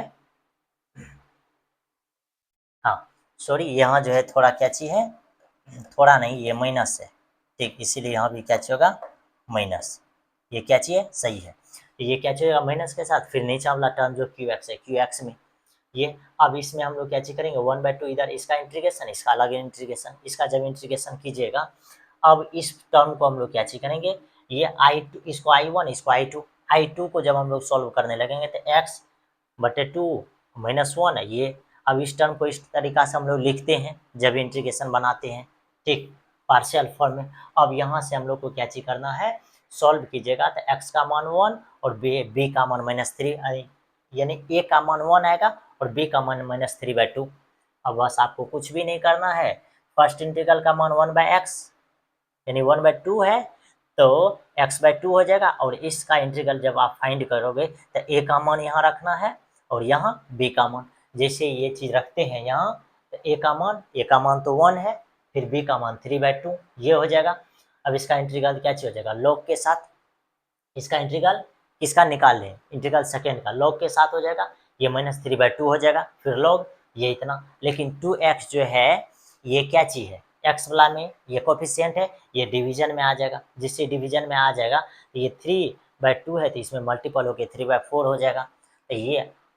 हाँ सॉरी यहाँ जो है थोड़ा क्या चीज है, थोड़ा नहीं ये माइनस है। ठीक, इसीलिए यहाँ भी क्या चीज होगा माइनस, ये क्या चीज है सही है। ये क्या चीज होगा माइनस के साथ, फिर नीचे वाला टर्म जो qx है qx में ये। अब इसमें हम लोग क्या चीज करेंगे 1/2 इधर इसका इंटीग्रेशन, इसका अलग इंटीग्रेशन, इसका जब इंटीग्रेशन कीजिएगा अब इस टर्म को हम लोग क्या चीज करेंगे ये i2 इसको i1 इसको i2 को जब हम लोग सॉल्व करने लगेंगे तो x/2 -1 है ये। अब इस टर्म को इस तरीका से हम लोग लिखते हैं जब इंटीग्रेशन बनाते हैं। ठीक, पार्शियल फॉर्म में। अब यहाँ से हम लोग को क्या चीज करना है सॉल्व कीजिएगा तो x का मान 1 और b का मान -3 यानी a का मान 1 आएगा और b का मान -3/2। अब बस आपको कुछ भी नहीं करना है, फर्स्ट इंटीग्रल का मान 1/x यानी 1/2 है तो x/2 हो जाएगा और इसका इंटीग्रल जब आप फाइंड करोगे तो a का मान यहाँ रखना है और यहाँ b का मान। जैसे ये चीज रखते हैं यहाँ तो a का मान तो 1 है फिर b का मान 3/2 ये हो जाएगा। अब इसका इंटीग्रल क्या हो जाएगा, log के साथ। इसका इंटीग्रल किसका निकाल लें, इंटीग्रल सेकेंड का, log के साथ हो जाएगा, ये -3/2 हो जाएगा, फिर log ये इतना। लेकिन 2x जो है ये क्या चीज़ है, x वाला में ये कोफिशिएंट है, ये डिवीजन में आ जाएगा, जिससे डिवीजन में आ जाएगा तो ये 3/2 है तो इसमें मल्टीपल होकर 3/4 हो जाएगा। तो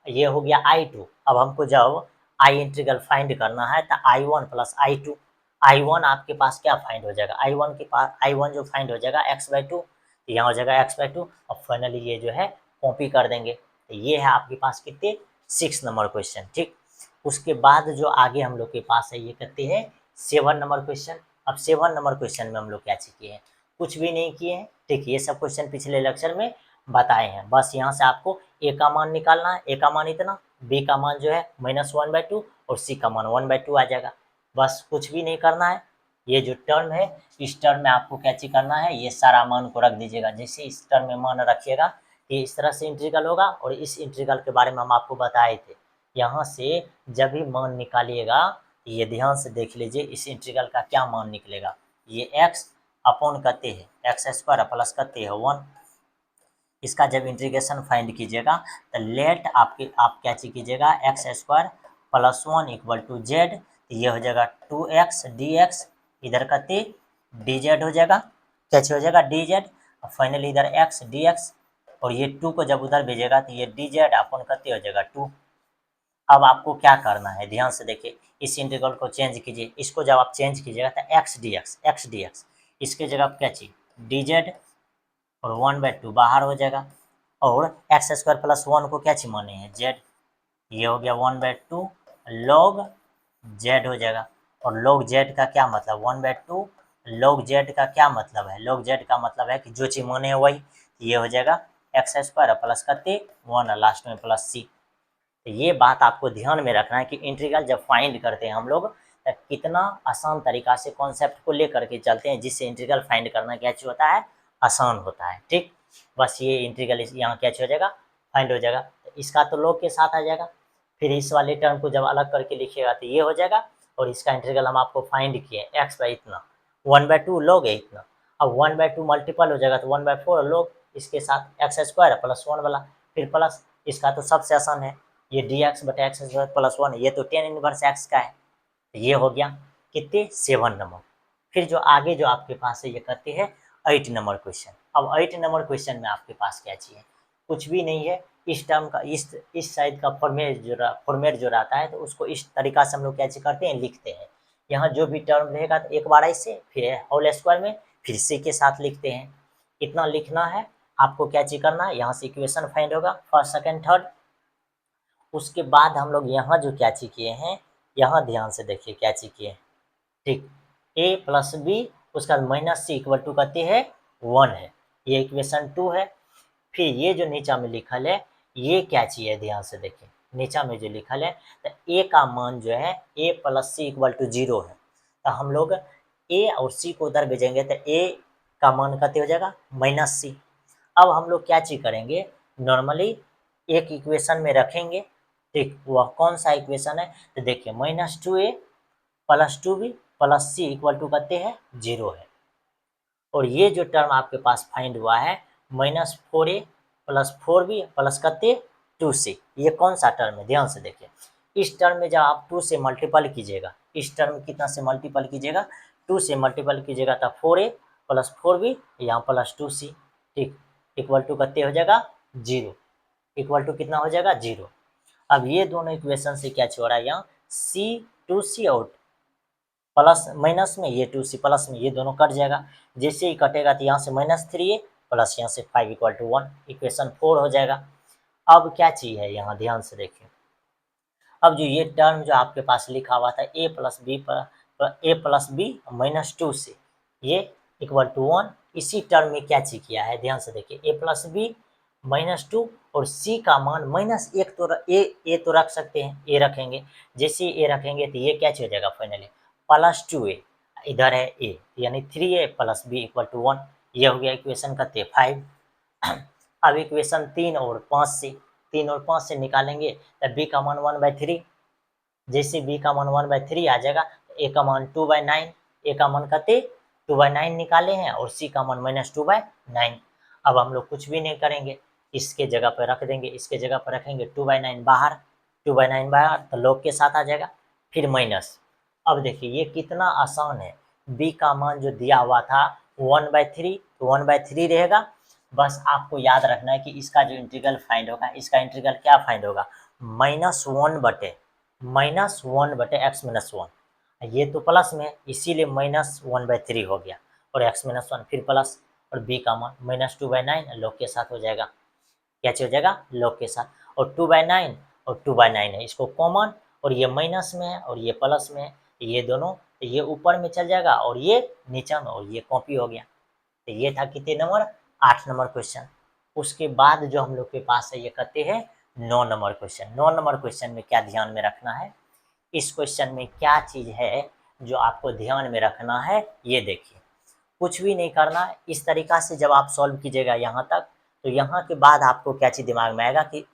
ये हो गया I2। अब हमको जब I इंटीग्रल फाइंड करना है तो I1 प्लस I2, I1 आपके पास क्या फाइंड हो जाएगा, I1 के पास I1 जो फाइंड हो जाएगा x/2, यहाँ हो जाएगा x/2। और फाइनली ये जो है कॉपी कर देंगे। तो ये है आपके पास कितने, 6 नंबर क्वेश्चन। ठीक, उसके बाद जो आगे हम लोग के पास है ये कहते हैं 7 नंबर क्वेश्चन। अब 7 नंबर क्वेश्चन में हम लोग क्या किए हैं, कुछ भी नहीं किए हैं। ठीक, ये सब क्वेश्चन पिछले लेक्चर में बताए हैं। बस यहाँ से आपको ए का मान निकालना है, ए का मान इतना, बी का मान जो है -1/2 और सी का मान 1/2 आ जाएगा। बस कुछ भी नहीं करना है। ये जो टर्म है इस टर्म में आपको क्या चीज करना है, ये सारा मान को रख दीजिएगा। जैसे इस टर्म में मान रखिएगा ये इस तरह से इंटीग्रल होगा, और इस इंटीग्रल के बारे में हम आपको बताए थे। यहाँ से जब भी मान निकालिएगा ये ध्यान से देख लीजिए, इस इंटीग्रल का क्या मान निकलेगा, ये x अपॉन करते हैं x² प्लस करते हैं 1। इसका जब इंटीग्रेशन फाइंड कीजिएगा तो लेट आप क्या चीज कीजिएगा, x² plus 1 equal to Z, ये हो जाएगा 2x dx, इधर का dz हो जाएगा, कैसे हो जाएगा dz, फाइनली इधर x dx, और ये 2 को जब उधर भेजेगा तो ये dz अपन करते हो जाएगा 2। अब आपको क्या करना है, ध्यान से देखिए, इस इंटीग्रल को चेंज कीजिए। इसको जब आप चेंज कीजिएगा तो x dx, इसके जगह आप क्या चाहिए dz, और 1/2 बाहर हो जाएगा, और x² प्लस 1 को क्या चीज माने हैं z, ये हो गया 1/2 log z हो जाएगा। और log z का क्या मतलब 1/2 log z का क्या मतलब है, log z का मतलब है कि जो चीज माने है वही, ये हो जाएगा x² प्लस करते 1 लास्ट में प्लस c। तो ये बात आपको ध्यान में रखना है कि इंटीग्रल जब फाइंड करते हैं हम लोग तो कितना आसान तरीका से कॉन्सेप्ट को लेकर के चलते हैं, जिससे इंटीग्रल फाइंड करना क्या चीज होता है, आसान होता है। ठीक, बस ये इंटीग्रल यहाँ क्या हो जाएगा, फाइंड हो जाएगा। तो इसका तो log के साथ आ जाएगा, फिर इस वाले टर्म को जब अलग करके लिखिएगा तो ये हो जाएगा, और इसका इंटीग्रल हम आपको फाइंड किए x बाई इतना, 1/2 log है इतना। अब 1/2 मल्टीपल हो जाएगा तो 1/4 log इसके साथ x² प्लस 1 वाला, फिर प्लस इसका तो सबसे आसान है, ये dx/x² प्लस 1, ये तो tan इनवर्स x का है। तो ये हो गया कितने 7 नंबर। फिर जो आगे जो आपके पास है ये कहते हैं 8 नंबर क्वेश्चन। अब 8 नंबर क्वेश्चन में आपके पास क्या चाहिए, कुछ भी नहीं है। इस टर्म का इस साइड का फॉर्मेट जो रहता है तो उसको इस तरीका से हम लोग क्या करते हैं, लिखते हैं। यहाँ जो भी टर्म रहेगा तो एक बार ऐसे, फिर होल स्क्वायर में, फिर सी के साथ लिखते हैं। इतना लिखना है आपको, क्या चीज करना है, यहाँ से इक्वेशन फाइंड होगा फर्स्ट सेकंड थर्ड। उसके बाद हम लोग यहाँ जो क्या चीज किए हैं, यहाँ ध्यान से देखिए क्या चीज किए हैं। ठीक, a प्लस बी उसका -c इक्वल टू कहते हैं 1 है, ये इक्वेशन 2 है। फिर ये जो नीचा में लिखल है ये क्या चीज है, ध्यान से देखिए नीचा में जो लिखल है तो a का मान जो है a plus c equal to 0 है। तो हम लोग a और c को उधर भेजेंगे तो a का मान कहते हो जाएगा -c। अब हम लोग क्या चीज करेंगे, नॉर्मली एक इक्वेशन में रखेंगे। ठीक, वह कौन सा इक्वेशन है, तो देखिए -2a plus 2b plus c equal to कहते हैं 0 है। और ये जो टर्म आपके पास फाइंड हुआ है -4a प्लस 4b प्लस कहते 2c, ये कौन सा टर्म है, ध्यान से देखिए। इस टर्म में जब आप 2 से मल्टीपल कीजिएगा, इस टर्म कितना से मल्टीपल कीजिएगा, 2 से मल्टीपल कीजिएगा तो 4a प्लस 4b यहाँ प्लस 2c, ठीक, इक्वल टू कहते हो जाएगा 0, इक्वल टू कितना हो जाएगा 0। अब ये दोनों इक्वेशन से क्या छोड़ा है, यहाँ c 2c और प्लस माइनस में ये 2c प्लस में ये दोनों कट जाएगा। जैसे ही कटेगा तो यहाँ से -3a प्लस यहाँ से 5 इक्वल टू 1, इक्वेशन 4 हो जाएगा। अब क्या चीज़ है, यहाँ ध्यान से देखिए। अब जो ये टर्म जो आपके पास लिखा हुआ था a प्लस बी -2c, ये इक्वल टू 1, इसी टर्म में क्या चीज किया है, ध्यान से देखिए, a प्लस बी -2 और c का मान -1 तो a तो रख सकते हैं, a रखेंगे। जैसे a रखेंगे तो ये क्या हो जाएगा फाइनली +2a, इधर है a यानी 3a plus b equal to 1, ये हो गया इक्वेशन का 5। अब इक्वेशन 3 और 5 से, 3 और 5 से निकालेंगे तो b का मान 1/3, जैसे b का मान 1/3 आ जाएगा, a का मान 2/9, a का मान कहते 2/9 निकाले हैं और c का मान -2/9। अब हम लोग कुछ भी नहीं करेंगे, इसके जगह पर रख देंगे, इसके जगह पर रखेंगे 2/9 बाहर, 2/9 बाहर तो लॉग के साथ आ जाएगा, फिर माइनस। अब देखिए ये कितना आसान है, b का मान जो दिया हुआ था 1/3 तो 1/3 रहेगा। बस आपको याद रखना है कि इसका जो इंटीग्रल फाइंड होगा, इसका इंटीग्रल क्या फाइंड होगा, -1/x-1, ये तो प्लस में इसीलिए -1/3 हो गया और x-1 फिर प्लस, और b का मान -2/9 लॉग के साथ हो जाएगा, क्या हो जाएगा लॉग के साथ, और 2/9 और 2/9 है, इसको कॉमन, और ये माइनस में है और ये प्लस में है, ये दोनों ये ऊपर में चल जाएगा और ये नीचे में, और ये कॉपी हो गया। तो ये था कितने नंबर, 8 नंबर क्वेश्चन। उसके बाद जो हम लोग के पास है ये कहते हैं 9 नंबर क्वेश्चन। 9 नंबर क्वेश्चन में क्या ध्यान में रखना है, इस क्वेश्चन में क्या चीज़ है जो आपको ध्यान में रखना है, ये देखिए। कुछ भी नहीं करना है, इस तरीका से जब आप सॉल्व कीजिएगा यहाँ तक, तो यहाँ के बाद आपको क्या चीज़ दिमाग में आएगा कि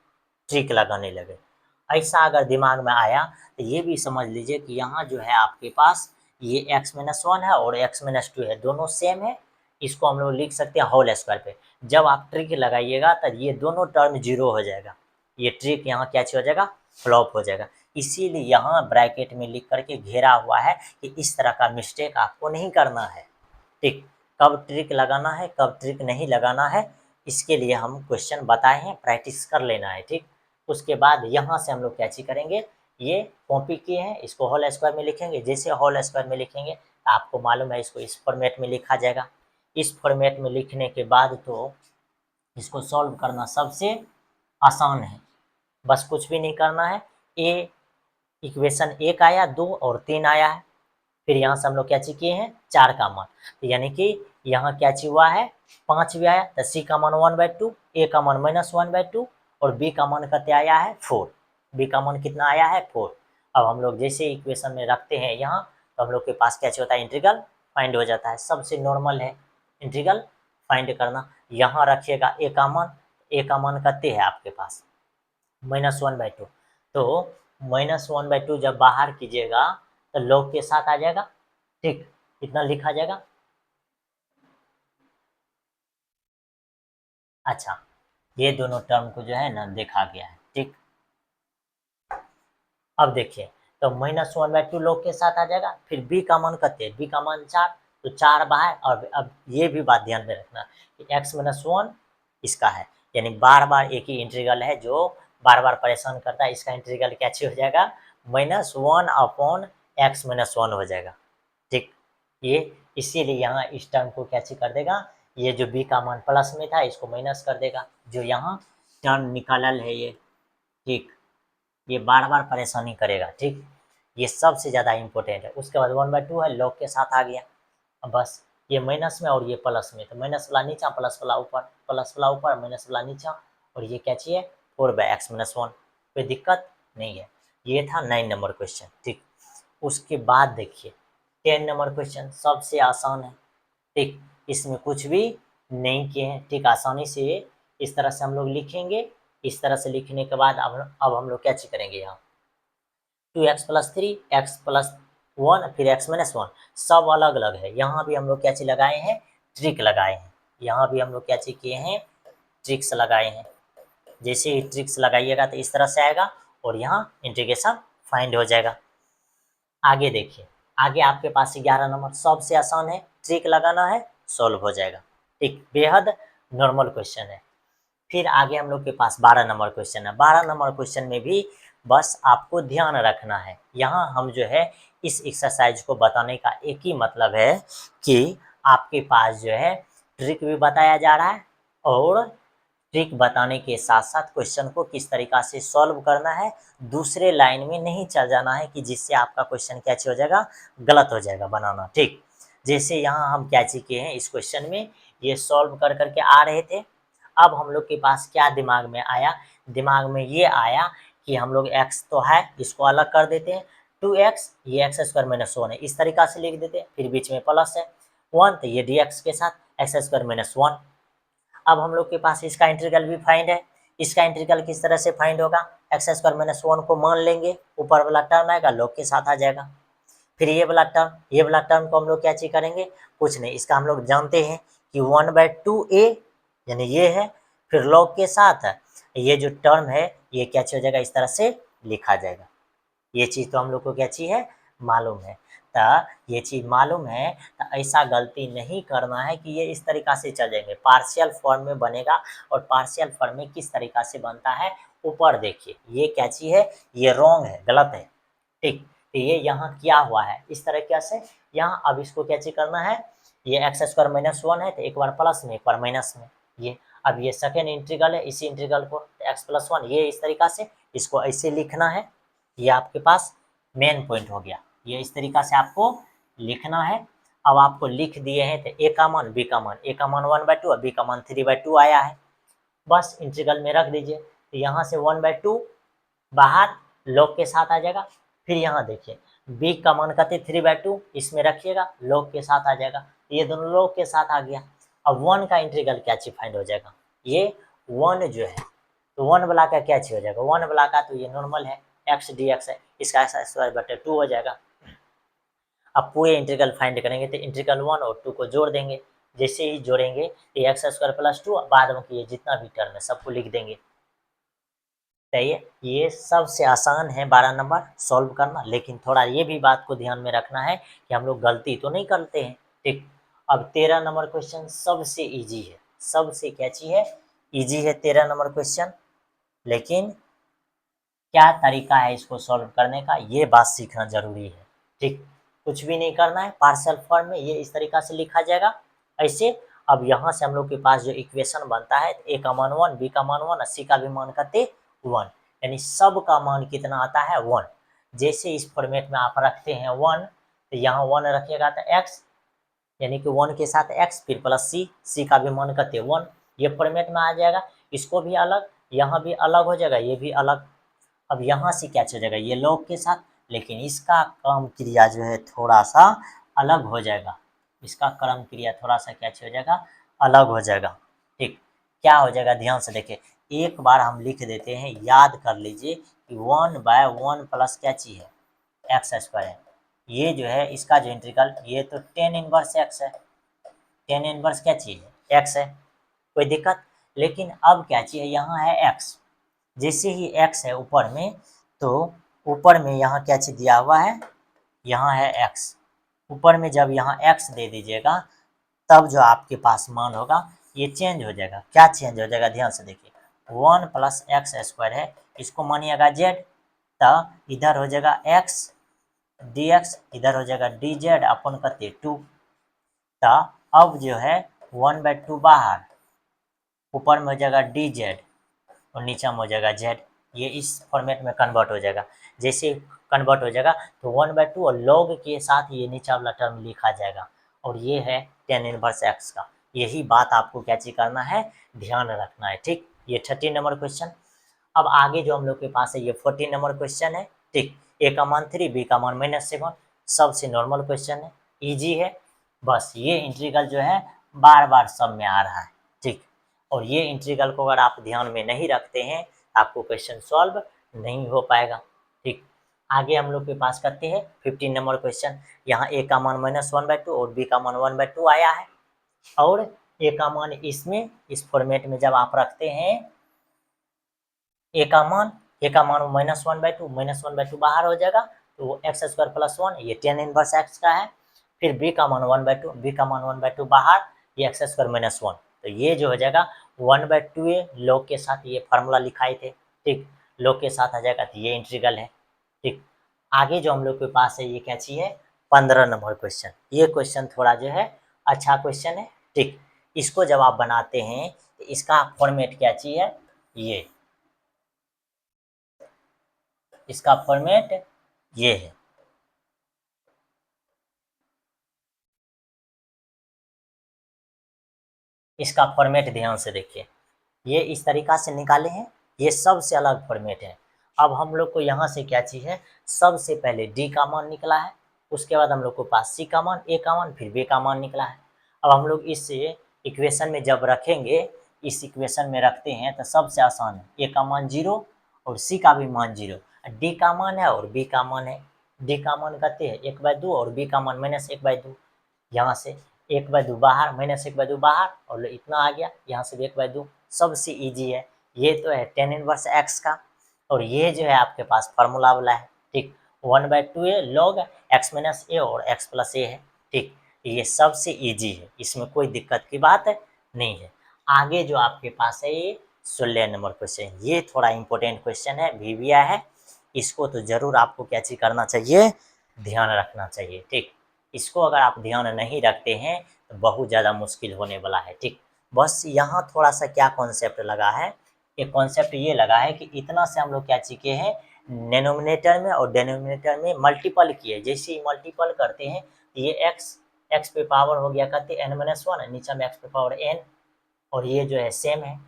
ट्रिक लगाने लगे। ऐसा अगर दिमाग में आया तो ये भी समझ लीजिए कि यहाँ जो है आपके पास ये x-1 है और x-2 है, दोनों सेम है, इसको हम लोग लिख सकते हैं होल स्क्वायर पे। जब आप ट्रिक लगाइएगा तब ये दोनों टर्म जीरो हो जाएगा, ये ट्रिक यहाँ क्या हो जाएगा, फ्लॉप हो जाएगा। इसीलिए यहाँ ब्रैकेट में लिख करके घेरा हुआ है कि इस तरह का मिस्टेक आपको नहीं करना है। ठीक, कब ट्रिक लगाना है कब ट्रिक नहीं लगाना है, इसके लिए हम क्वेश्चन बताए हैं, प्रैक्टिस कर लेना है। ठीक, उसके बाद यहाँ से हम लोग क्या चीज करेंगे, ये कॉपी किए हैं, इसको होल स्क्वायर में लिखेंगे। जैसे होल स्क्वायर में लिखेंगे आपको मालूम है इसको इस फॉर्मेट में लिखा जाएगा। इस फॉर्मेट में लिखने के बाद तो इसको सॉल्व करना सबसे आसान है, बस कुछ भी नहीं करना है। ए इक्वेशन 1 आया, 2 और 3 आया है, फिर यहाँ से हम लोग क्या चीज किए हैं 4 का मान, तो यानी कि यहाँ क्या चीज हुआ है 5 भी आया, तो सी का मान 1/2, ए का मान -1/2 और बी का मान कितना आया है 4, बी का मान कितना आया है 4। अब हम लोग जैसे इक्वेशन में रखते हैं यहाँ, तो हम लोग के पास क्या होता है इंटीग्रल फाइंड हो जाता है, सबसे नॉर्मल है इंटीग्रल फाइंड करना। यहाँ रखिएगा ए का मान, ए का मान कितने है आपके पास -1/2, तो -1/2 जब बाहर कीजिएगा तो लॉग के साथ आ जाएगा। ठीक, कितना लिखा जाएगा, अच्छा ये दोनों टर्म को जो है ना देखा गया है। ठीक, अब देखिए तो -1/2 लॉग के साथ आ जाएगा, फिर बी का मान कितने, बी का मान 4, तो 4 बाहर। और अब ये भी बात ध्यान में रखना कि x-1 इसका है, यानी बार बार एक ही इंटीग्रल है जो बार बार परेशान करता है, इसका इंटीग्रल क्या हो जाएगा -1/x-1 हो जाएगा। ठीक, ये इसीलिए यहाँ इस टर्म को क्या कर देगा, ये जो b का मान प्लस में था इसको माइनस कर देगा, जो यहाँ टर्म निकालल है ये। ठीक, ये बार बार परेशानी करेगा। ठीक, ये सबसे ज़्यादा इंपॉर्टेंट है। उसके बाद 1/2 है, लॉग के साथ आ गया। अब बस ये माइनस में और ये प्लस में, तो माइनस वाला नीचा प्लस वाला ऊपर, प्लस वाला ऊपर माइनस वाला नीचा, और ये क्या चाहिए 4/x-1, कोई दिक्कत नहीं है। ये था 9 नंबर क्वेश्चन। ठीक, उसके बाद देखिए 10 नंबर क्वेश्चन सबसे आसान है। ठीक, इसमें कुछ भी नहीं किए हैं। ठीक, आसानी से इस तरह से हम लोग लिखेंगे, इस तरह से लिखने के बाद अब हम लोग क्या चीज करेंगे, यहाँ 2x+3 x+1 फिर x-1 सब अलग अलग है। यहाँ भी हम लोग क्या चीज लगाए हैं, ट्रिक लगाए हैं। यहाँ भी हम लोग क्या चीज किए हैं, ट्रिक्स लगाए हैं। जैसे ही ट्रिक्स लगाइएगा तो इस तरह से आएगा और यहाँ इंटीग्रेशन फाइंड हो जाएगा। आगे देखिए, आगे आपके पास 11 नंबर सबसे आसान है, ट्रिक लगाना है सॉल्व हो जाएगा। ठीक, बेहद नॉर्मल क्वेश्चन है। फिर आगे हम लोग के पास 12 नंबर क्वेश्चन है। 12 नंबर क्वेश्चन में भी बस आपको ध्यान रखना है, यहाँ हम जो है इस एक्सरसाइज को बताने का एक ही मतलब है कि आपके पास जो है ट्रिक भी बताया जा रहा है और ट्रिक बताने के साथ साथ क्वेश्चन को किस तरीका से सॉल्व करना है, दूसरे लाइन में नहीं चल जाना है कि जिससे आपका क्वेश्चन क्या हो जाएगा, गलत हो जाएगा बनाना। ठीक, जैसे यहाँ हम क्या किए हैं इस क्वेश्चन में, ये सॉल्व कर करके आ रहे थे। अब हम लोग के पास क्या दिमाग में आया, दिमाग में ये आया कि हम लोग x तो है इसको अलग कर देते हैं, 2x ये x² - 1 है, इस तरीका से लिख देते हैं, फिर बीच में प्लस है 1 तो ये dx के साथ x² - 1। अब हम लोग के पास इसका इंटीग्रल भी फाइंड है। इसका इंटीग्रल किस तरह से फाइंड होगा, x² - 1 को मान लेंगे, ऊपर वाला टर्म आएगा लॉग के साथ आ जाएगा। फिर ये वाला टर्म को हम लोग क्या चीज करेंगे, कुछ नहीं, इसका हम लोग जानते हैं कि 1/2a यानी ये है, फिर लॉग के साथ ये जो टर्म है ये क्या चीज हो जाएगा, इस तरह से लिखा जाएगा। ये चीज तो हम लोग को क्या चीज है, मालूम है। तो ये चीज मालूम है तो ऐसा गलती नहीं करना है कि ये इस तरीका से चल जाएंगे, पार्शियल फॉर्म में बनेगा। और पार्शियल फॉर्म में किस तरीका से बनता है, ऊपर देखिए ये क्या चीज है, ये रॉन्ग है, गलत है, ठीक। तो ये यहाँ क्या हुआ है, इस तरह कैसे, यहाँ अब इसको क्या चीज करना है, ये एक्स स्क्वायर माइनस 1 है तो एक बार प्लस में एक बार माइनस में, ये अब ये सेकेंड इंटीग्रल है, इसी इंटीग्रल को एक्स प्लस 1 ये इस तरीका से इसको ऐसे लिखना है। ये आपके पास मेन पॉइंट हो गया, ये इस तरीका से आपको लिखना है। अब आपको लिख दिए हैं तो ए का मान बी का मान, ए का मान 1/2 और बी का मान 3/2 आया है, बस इंटीग्रल में रख दीजिए। तो यहाँ से 1/2 बाहर लॉग के साथ आ जाएगा, फिर यहाँ देखिए बी का मान कहते 3/2 इसमें रखिएगा, लॉग के साथ आ जाएगा, ये दोनों लॉग के साथ आ गया। अब 1 का इंटीग्रल क्या चीज फाइंड हो जाएगा, ये 1 जो है तो 1 वाला का क्या चीज हो जाएगा, 1 वाला का तो ये नॉर्मल है एक्स डी एक्स है, इसका x² हो जाएगा। अब पूरे इंटीग्रल फाइंड करेंगे तो इंटीग्रल 1 और 2 को जोड़ देंगे, जैसे ही जोड़ेंगे ये x² + 2 बाद में ये जितना भी टर्म है सबको लिख देंगे। सही है, ये सबसे आसान है 12 नंबर सॉल्व करना, लेकिन थोड़ा ये भी बात को ध्यान में रखना है कि हम लोग गलती तो नहीं करते हैं, ठीक। अब 13 नंबर क्वेश्चन सबसे इजी है, सबसे क्या चीज है, इजी है 13 नंबर क्वेश्चन, लेकिन क्या तरीका है इसको सॉल्व करने का ये बात सीखना जरूरी है, ठीक। कुछ भी नहीं करना है, पार्शियल फॉर्म में ये इस तरीका से लिखा जाएगा ऐसे। अब यहाँ से हम लोग के पास जो इक्वेशन बनता है, ए का मान 1, बी का मान 1 और सी का भी मान करते 1, यानी सब का मान कितना आता है 1। जैसे इस फॉर्मेट में आप रखते हैं 1 तो यहाँ 1 रखिएगा तो x, यानी कि 1 के साथ x फिर प्लस सी का भी मान करते 1, ये फॉर्मेट में आ जाएगा। इसको भी अलग, यहाँ भी अलग हो जाएगा, ये भी अलग। अब यहाँ से क्या हो जाएगा, ये लॉग के साथ, लेकिन इसका क्रम क्रिया जो है थोड़ा सा अलग हो जाएगा, इसका क्रम क्रिया थोड़ा सा क्या हो जाएगा, अलग हो जाएगा, ठीक। क्या हो जाएगा ध्यान से देखिए, एक बार हम लिख देते हैं, याद कर लीजिए कि 1/1 प्लस क्या चीज है, x² है। ये जो है इसका जो इंटीग्रल ये तो tan इनवर्स x है, tan इनवर्स क्या चीज है, x है, कोई दिक्कत। लेकिन अब क्या चाहिए, यहाँ है x, जैसे ही x है ऊपर में तो ऊपर में यहाँ क्या चीज दिया हुआ है, यहाँ है x, ऊपर में जब यहाँ x दे दीजिएगा तब जो आपके पास मान होगा ये चेंज हो जाएगा। क्या चेंज हो जाएगा ध्यान से देखिए, 1 + x² है, इसको मानिएगा z, तो इधर हो जाएगा x dx, इधर हो जाएगा dz अपन करते 2। तो अब जो है 1/2 बाहर, ऊपर में हो जाएगा dz और नीचे में हो जाएगा z, ये इस फॉर्मेट में कन्वर्ट हो जाएगा। जैसे कन्वर्ट हो जाएगा तो 1/2 और लॉग के साथ ये नीचे वाला टर्म लिखा जाएगा, और ये है tan इनवर्स x का। यही बात आपको क्या चीज करना है, ध्यान रखना है, ठीक। ये 13 नंबर क्वेश्चन। अब आगे जो हम लोग के पास है ये 14 नंबर क्वेश्चन है, ठीक। ए का मान 3, बी का मान -7, सबसे नॉर्मल क्वेश्चन है, ईजी है। बस ये इंटीग्रल जो है बार बार सब में आ रहा है, ठीक। और ये इंटीग्रल को अगर आप ध्यान में नहीं रखते हैं आपको क्वेश्चन सॉल्व नहीं हो पाएगा, ठीक। आगे हम लोग के पास करते हैं 15 नंबर क्वेश्चन। यहाँ ए का मान -1/2 और बी का मान 1/2 आया है, और ए का मान इसमें इस फॉर्मेट में जब आप रखते हैं ए का मान -1/2 बाहर हो जाएगा तो वो x² + 1 ये tan इनवर्स x का है। फिर b का मान 1/2, b का मान 1/2 बाहर, ये x² - 1, तो ये जो हो जाएगा 1/2 ए लॉग के साथ, ये फार्मूला लिखाए थे, ठीक। लॉग के साथ आ जाएगा तो ये इंटीग्रल है, ठीक। आगे जो हम लोग के पास है ये क्या चीज है, 15 नंबर क्वेश्चन। ये क्वेश्चन थोड़ा जो है अच्छा क्वेश्चन है, ठीक। इसको जब आप बनाते हैं तो इसका फॉर्मेट क्या चीज है, ये इसका फॉर्मेट ये है। इसका फॉर्मेट ध्यान से देखिए, ये इस तरीका से निकाले हैं, ये सबसे अलग फॉर्मेट है। अब हम लोग को यहाँ से क्या चीज है, सबसे पहले डी का मान निकला है, उसके बाद हम लोग को पास सी का मान, ए का मान, फिर बी का मान निकला है। अब हम लोग इस इक्वेशन में जब रखेंगे, इस इक्वेशन में रखते हैं तो सबसे आसान है, ए का मान 0 और सी का भी मान 0, डी का मान है और बी का मान है, डी का मान कहते हैं 1/2 और बी का मान -1/2। यहाँ से 1/2 बाहर, -1/2 बाहर और इतना आ गया, यहाँ से भी 1/2। सबसे ईजी है, ये तो है tan इनवर्स x का, और ये जो है आपके पास फार्मूला वाला है, ठीक। 1/2 है log x माइनस ए और x प्लस ए है, ठीक। ये सबसे ईजी है, इसमें कोई दिक्कत की बात नहीं है। आगे जो आपके पास है ये 16 नंबर क्वेश्चन, ये थोड़ा इंपॉर्टेंट क्वेश्चन है, वीविया है, इसको तो जरूर आपको क्या चीज करना चाहिए, ध्यान रखना चाहिए, ठीक। इसको अगर आप ध्यान नहीं रखते हैं तो बहुत ज़्यादा मुश्किल होने वाला है, ठीक। बस यहाँ थोड़ा सा क्या कॉन्सेप्ट लगा है, एक कॉन्सेप्ट ये लगा है कि इतना से हम लोग क्या चीके हैं, डिनोमिनेटर में और डिनोमिनेटर में मल्टीपल किए, जैसे ही मल्टीपल करते हैं ये एक्स पे पावर हो गया कहते n-1, नीचे में एक्स पे पावर n, और ये जो है सेम है।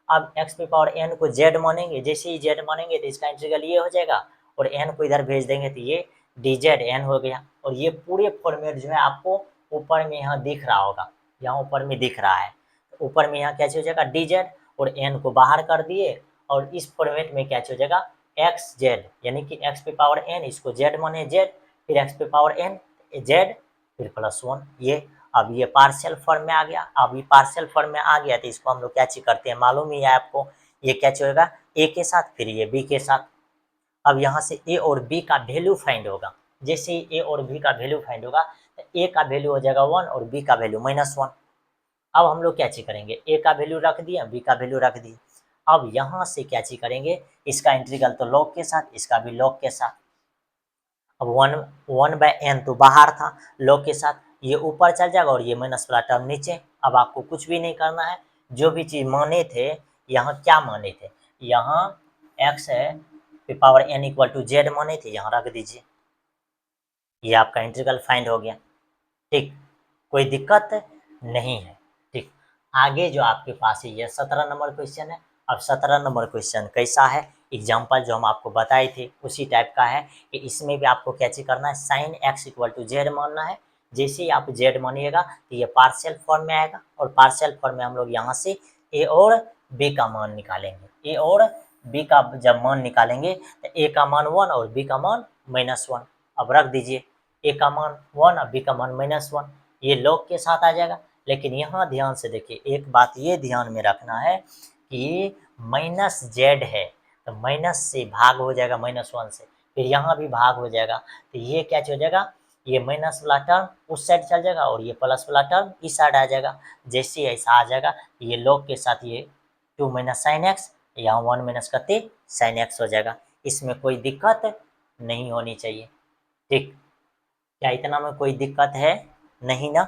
अब x पे पावर n को z मानेंगे, जैसे ही z मानेंगे तो इसका इंटीग्रल ये हो जाएगा, और n को इधर भेज देंगे तो ये dz n हो गया। और ये पूरे फॉर्मेट जो है आपको ऊपर में यहाँ दिख रहा होगा, यहाँ ऊपर में दिख रहा है, ऊपर में यहाँ क्या हो जाएगा dz, और n को बाहर कर दिए, और इस फॉर्मेट में क्या हो जाएगा xz, यानी कि x पे पावर n, इसको z माने z, फिर x पे पावर n z, फिर +1। ये अब ये पार्शियल फॉर्म में आ गया, अब ये पार्शियल फॉर्म में आ गया तो इसको हम लोग क्या चीज करते हैं मालूम ही है आपको, ये क्या होगा a के साथ, फिर ये b के साथ। अब यहाँ से a और b का वैल्यू फाइंड होगा, जैसे ही a और b का वैल्यू फाइंड होगा तो a का वैल्यू हो जाएगा 1 और b का वैल्यू -1। अब हम लोग क्या चीज करेंगे, a का वैल्यू रख दिए, b का वैल्यू रख दिए। अब यहाँ से क्या चीज करेंगे, इसका इंटीग्रल तो लॉग के साथ, इसका भी लॉग के साथ। अब 1/n तो बाहर था, लॉग के साथ ये ऊपर चल जाएगा और ये माइनस वाला टर्म नीचे। अब आपको कुछ भी नहीं करना है, जो भी चीज माने थे, यहाँ क्या माने थे, यहाँ x है पे power n equal to z माने थे, यहाँ रख दीजिए, ये आपका इंटीग्रल फाइंड हो गया, ठीक। कोई दिक्कत नहीं है, ठीक। आगे जो आपके पास है ये 17 नंबर क्वेश्चन है। अब 17 नंबर क्वेश्चन कैसा है, एग्जाम्पल जो हम आपको बताए थे उसी टाइप का है, कि इसमें भी आपको क्या चीज करना है, sine x equal to z मानना है। जैसे ही आप z मानिएगा तो ये पार्शियल फॉर्म में आएगा, और पार्शियल फॉर्म में हम लोग यहाँ से a और b का मान निकालेंगे, a और b का जब मान निकालेंगे तो a का मान 1 और b का मान -1। अब रख दीजिए, a का मान 1 और b का मान -1, ये लॉग के साथ आ जाएगा। लेकिन यहाँ ध्यान से देखिए, एक बात ये ध्यान में रखना है कि -z है तो माइनस से भाग हो जाएगा -1 से, फिर यहाँ भी भाग हो जाएगा, तो ये क्या हो जाएगा, ये माइनस वाला टर्म उस साइड चल जाएगा और ये प्लस वाला टर्म इस साइड आ जाएगा। जैसे ऐसा आ जाएगा ये लॉग के साथ ये 2 माइनस साइन एक्स, यहाँ 1 माइनस करते साइन एक्स हो जाएगा। इसमें कोई दिक्कत नहीं होनी चाहिए, ठीक। क्या इतना में कोई दिक्कत है नहीं ना?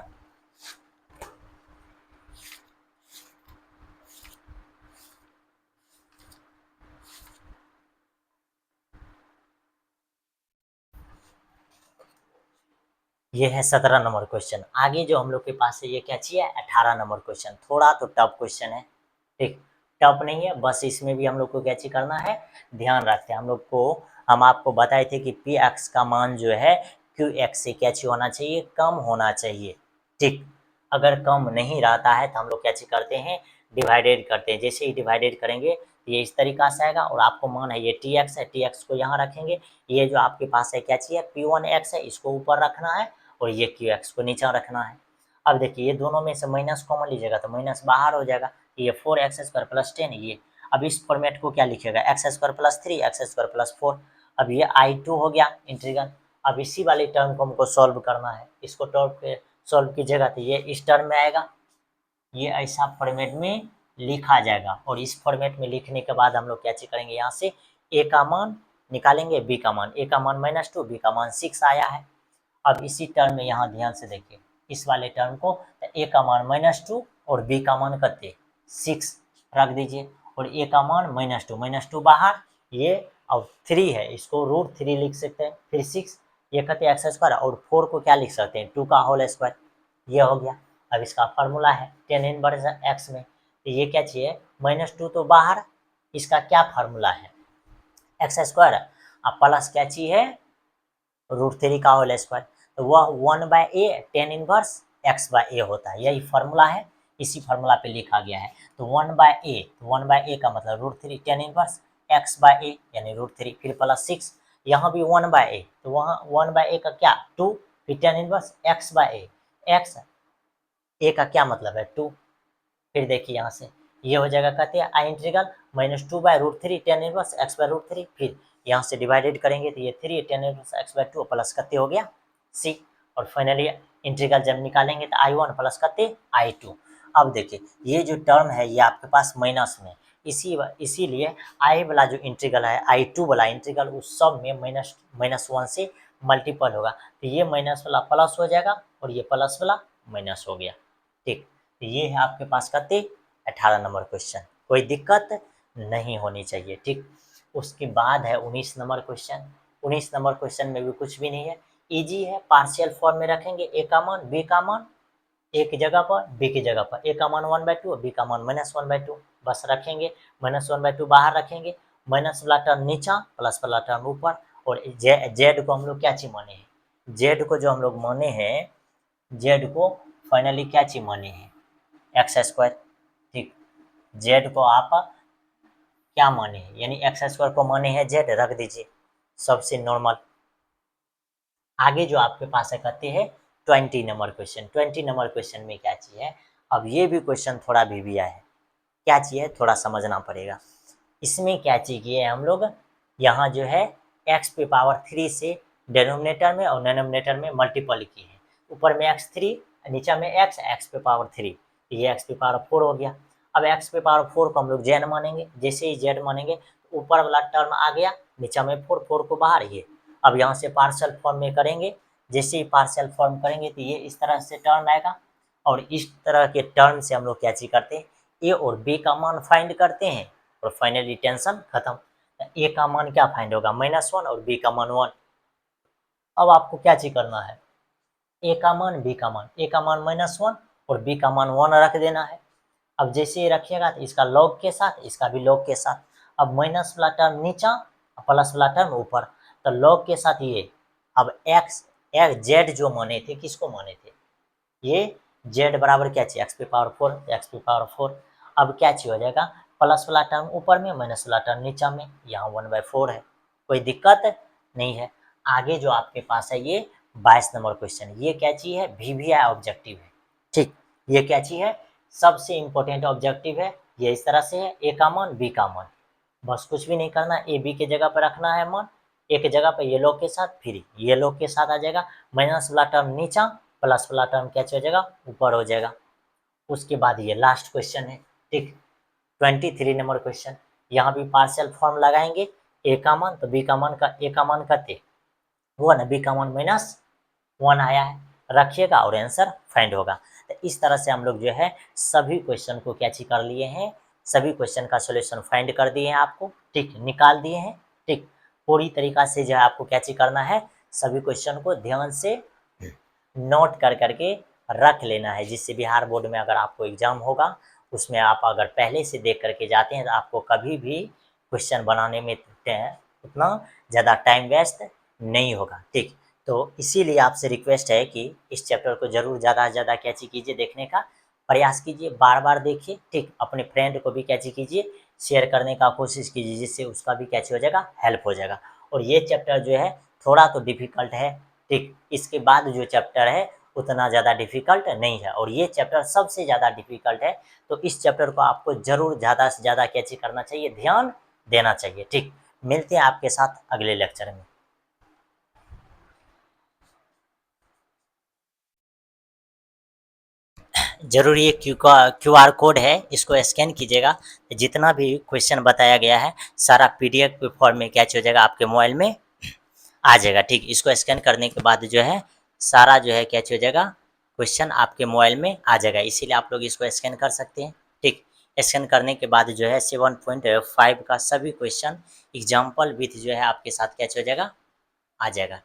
ये है 17 नंबर क्वेश्चन। आगे जो हम लोग के पास है ये क्या चाहिए, 18 नंबर क्वेश्चन। थोड़ा तो टफ क्वेश्चन है, ठीक। टफ नहीं है, बस इसमें भी हम लोग को क्या चीज करना है, ध्यान रखते हैं। हम आपको बताए थे कि पी एक्स का मान जो है क्यू एक्स से क्या चीज होना चाहिए, कम होना चाहिए, ठीक। अगर कम नहीं रहता है तो हम लोग क्या चीज करते हैं, डिवाइडेड करते हैं। जैसे ही डिवाइडेड करेंगे ये इस तरीका से आएगा, और आपको मान है ये टी एक्स है, टी एक्स को यहाँ रखेंगे। ये जो आपके पास है क्या चाहिए, P1x है, इसको ऊपर रखना है, और ये QX को नीचे रखना है। अब देखिए ये दोनों में से माइनस कॉमन लीजिएगा तो माइनस बाहर हो जाएगा, ये 4x² प्लस 10 ये। अब इस फॉर्मेट को क्या लिखेगा, x² प्लस 3 x² प्लस 4। अब ये I2 हो गया इंटीग्रल। अब इसी वाले टर्म को हमको सॉल्व करना है, इसको सॉल्व कीजिएगा तो ये इस टर्म में आएगा, ये ऐसा फॉर्मेट में लिखा जाएगा। और इस फॉर्मेट में लिखने के बाद हम लोग क्या चीज करेंगे, यहाँ से a का मान निकालेंगे, b का मान, a का मान -2, b का मान 6 आया है। अब इसी टर्म में यहाँ ध्यान से देखिए, इस वाले टर्म को a का मान -2 और b का मान करते 6 रख दीजिए, और a का मान -2 बाहर, ये अब 3 है, इसको √3 लिख सकते हैं, फिर 6 ये कहते x², और 4 को क्या लिख सकते हैं, 2 का होल स्क्वायर, ये हो गया। अब इसका फार्मूला है tan इनवर्स x में, तो ये क्या चाहिए, -2 तो बाहर, इसका क्या फार्मूला है, x², अब प्लस क्या चाहिए है, √3 का होल स्क्वायर, तो वह 1/a tan इनवर्स x/a होता है, यही फार्मूला है, इसी फार्मूला पे लिखा गया है। तो 1/a का मतलब √3 tan इनवर्स x/a यानी √3, फिर प्लस 6, यहाँ भी 1/a, तो वहाँ 1/a का क्या 2, फिर tan inverse x/a, x a का क्या मतलब है 2। फिर देखिए यहाँ से ये हो जाएगा, कहते हैं आई इंटीग्रल -2/√3 tan इनवर्स x/√3, फिर यहाँ से डिवाइडेड करेंगे तो ये 3 tan इनवर्स x/2 प्लस कते हो गया c, और फाइनली इंटीग्रल जब निकालेंगे तो i1 प्लस कते i2। अब देखिए ये जो टर्म है ये आपके पास माइनस में, इसीलिए आई वाला जो इंटीग्रल है i2 वाला इंटीग्रल उस सब में -1 से मल्टीपल होगा, तो ये माइनस वाला प्लस हो जाएगा और ये प्लस वाला माइनस हो गया। ठीक, तो ये है आपके पास कते 18 नंबर क्वेश्चन, कोई दिक्कत नहीं होनी चाहिए। ठीक, उसके बाद है 19 नंबर क्वेश्चन। 19 नंबर क्वेश्चन में भी कुछ भी नहीं है, इजी है, पार्शियल फॉर्म में रखेंगे, ए का मान बी का मान ए की जगह पर बी की जगह पर, ए का मान 1/2 बी का मान -1/2, बस रखेंगे, -1/2 बाहर रखेंगे, माइनस वाला टर्म नीचा प्लस वाला टर्म ऊपर, और जेड को हम लोग क्या चीज माने हैं, जेड को जो हम लोग माने हैं, जेड को फाइनली क्या चीज माने हैं x²। ठीक, जेड को आप क्या माने हैं, यानी x² को माने हैं जेड, रख दीजिए सबसे नॉर्मल। आगे जो आपके पास है कहते हैं 20 नंबर क्वेश्चन। 20 नंबर क्वेश्चन में क्या चीज है, अब ये भी क्वेश्चन थोड़ा भिविया है, क्या चीज है थोड़ा समझना पड़ेगा। इसमें क्या चीज किए हम लोग, यहाँ जो है x⁻³ से डिनोमिनेटर में और डिनोमिनेटर में मल्टीपल किए हैं, ऊपर में x3 नीचे में x⁻3, ये x⁻4 हो गया। अब x⁻4 को हम लोग जेड मानेंगे, जैसे ही जेड मानेंगे ऊपर वाला टर्म आ गया, नीचे में 4 को बाहर, ये अब यहाँ से पार्शियल फॉर्म में करेंगे, जैसे ही पार्शियल फॉर्म करेंगे तो ये इस तरह से टर्म आएगा, और इस तरह के टर्म से हम लोग क्या चीज करते हैं, ए और बी का मान फाइंड करते हैं और फाइनली टेंशन खत्म। ए का मान क्या फाइंड होगा -1 और बी का मान 1। अब आपको क्या चीज करना है, ए का मान बी का मान, ए का मान -1 और बी का मान 1 रख देना है। अब जैसे ही रखिएगा तो इसका लॉग के साथ, इसका भी लॉग के साथ, अब माइनस वाला टर्म नीचा प्लस वाला टर्म ऊपर, तो लॉग के साथ ये, अब एक्स जेड जो माने थे किसको माने थे, ये जेड बराबर क्या चाहिए x⁻4, अब क्या चाहिए हो जाएगा, प्लस वाला टर्म ऊपर में माइनस वाला टर्म नीचा में, यहाँ 1/4 है, कोई दिक्कत नहीं है। आगे जो आपके पास है ये 22 नंबर क्वेश्चन, ये क्या चीज है, VVI ऑब्जेक्टिव है। ठीक, ये क्या चीज है, सबसे इंपॉर्टेंट ऑब्जेक्टिव है, ये इस तरह से है, ए का मान बी का मान, बस कुछ भी नहीं करना, ए बी के जगह पर रखना है मान, ए के जगह पर ये लोग के साथ, फिर ये लोग के साथ आ जाएगा, माइनस वाला टर्म नीचा प्लस वाला टर्म क्या हो जाएगा, ऊपर हो जाएगा। उसके बाद ये लास्ट क्वेश्चन है। ठीक, 23 नंबर क्वेश्चन, यहाँ भी पार्शियल फॉर्म लगाएंगे, ए का मान तो बी का मान का, ए का मान करते 1, बी का मान -1 आया है, रखिएगा और आंसर फाइंड होगा। तो इस तरह से हम लोग जो है सभी क्वेश्चन को कैची कर लिए हैं, सभी क्वेश्चन का सॉल्यूशन फाइंड कर दिए हैं आपको, ठीक, निकाल दिए हैं। ठीक, पूरी तरीका से जो है आपको कैची करना है, सभी क्वेश्चन को ध्यान से नोट कर करके रख लेना है, जिससे बिहार बोर्ड में अगर आपको एग्जाम होगा उसमें आप अगर पहले से देख करके जाते हैं तो आपको कभी भी क्वेश्चन बनाने में उतना ज़्यादा टाइम वेस्ट नहीं होगा। ठीक, तो इसीलिए आपसे रिक्वेस्ट है कि इस चैप्टर को जरूर ज़्यादा से ज़्यादा कैची कीजिए, देखने का प्रयास कीजिए, बार बार देखिए। ठीक, अपने फ्रेंड को भी कैची कीजिए, शेयर करने का कोशिश कीजिए, जिससे उसका भी कैची हो जाएगा, हेल्प हो जाएगा। और ये चैप्टर जो है थोड़ा तो डिफिकल्ट है, ठीक, इसके बाद जो चैप्टर है उतना ज़्यादा डिफिकल्ट नहीं है, और ये चैप्टर सबसे ज़्यादा डिफिकल्ट है। तो इस चैप्टर को आपको जरूर ज़्यादा से ज़्यादा कैची करना चाहिए, ध्यान देना चाहिए। ठीक, मिलते हैं आपके साथ अगले लेक्चर में। जरूर ये QR कोड है, इसको स्कैन कीजिएगा, जितना भी क्वेश्चन बताया गया है सारा PDF फॉर्म में कैच हो जाएगा, आपके मोबाइल में आ जाएगा। ठीक, इसको स्कैन करने के बाद जो है सारा जो है कैच हो जाएगा, क्वेश्चन आपके मोबाइल में आ जाएगा, इसीलिए आप लोग इसको स्कैन कर सकते हैं। ठीक, स्कैन करने के बाद जो है 7.5 का सभी क्वेश्चन एग्जाम्पल विथ जो है आपके साथ कैच हो जाएगा, आ जाएगा।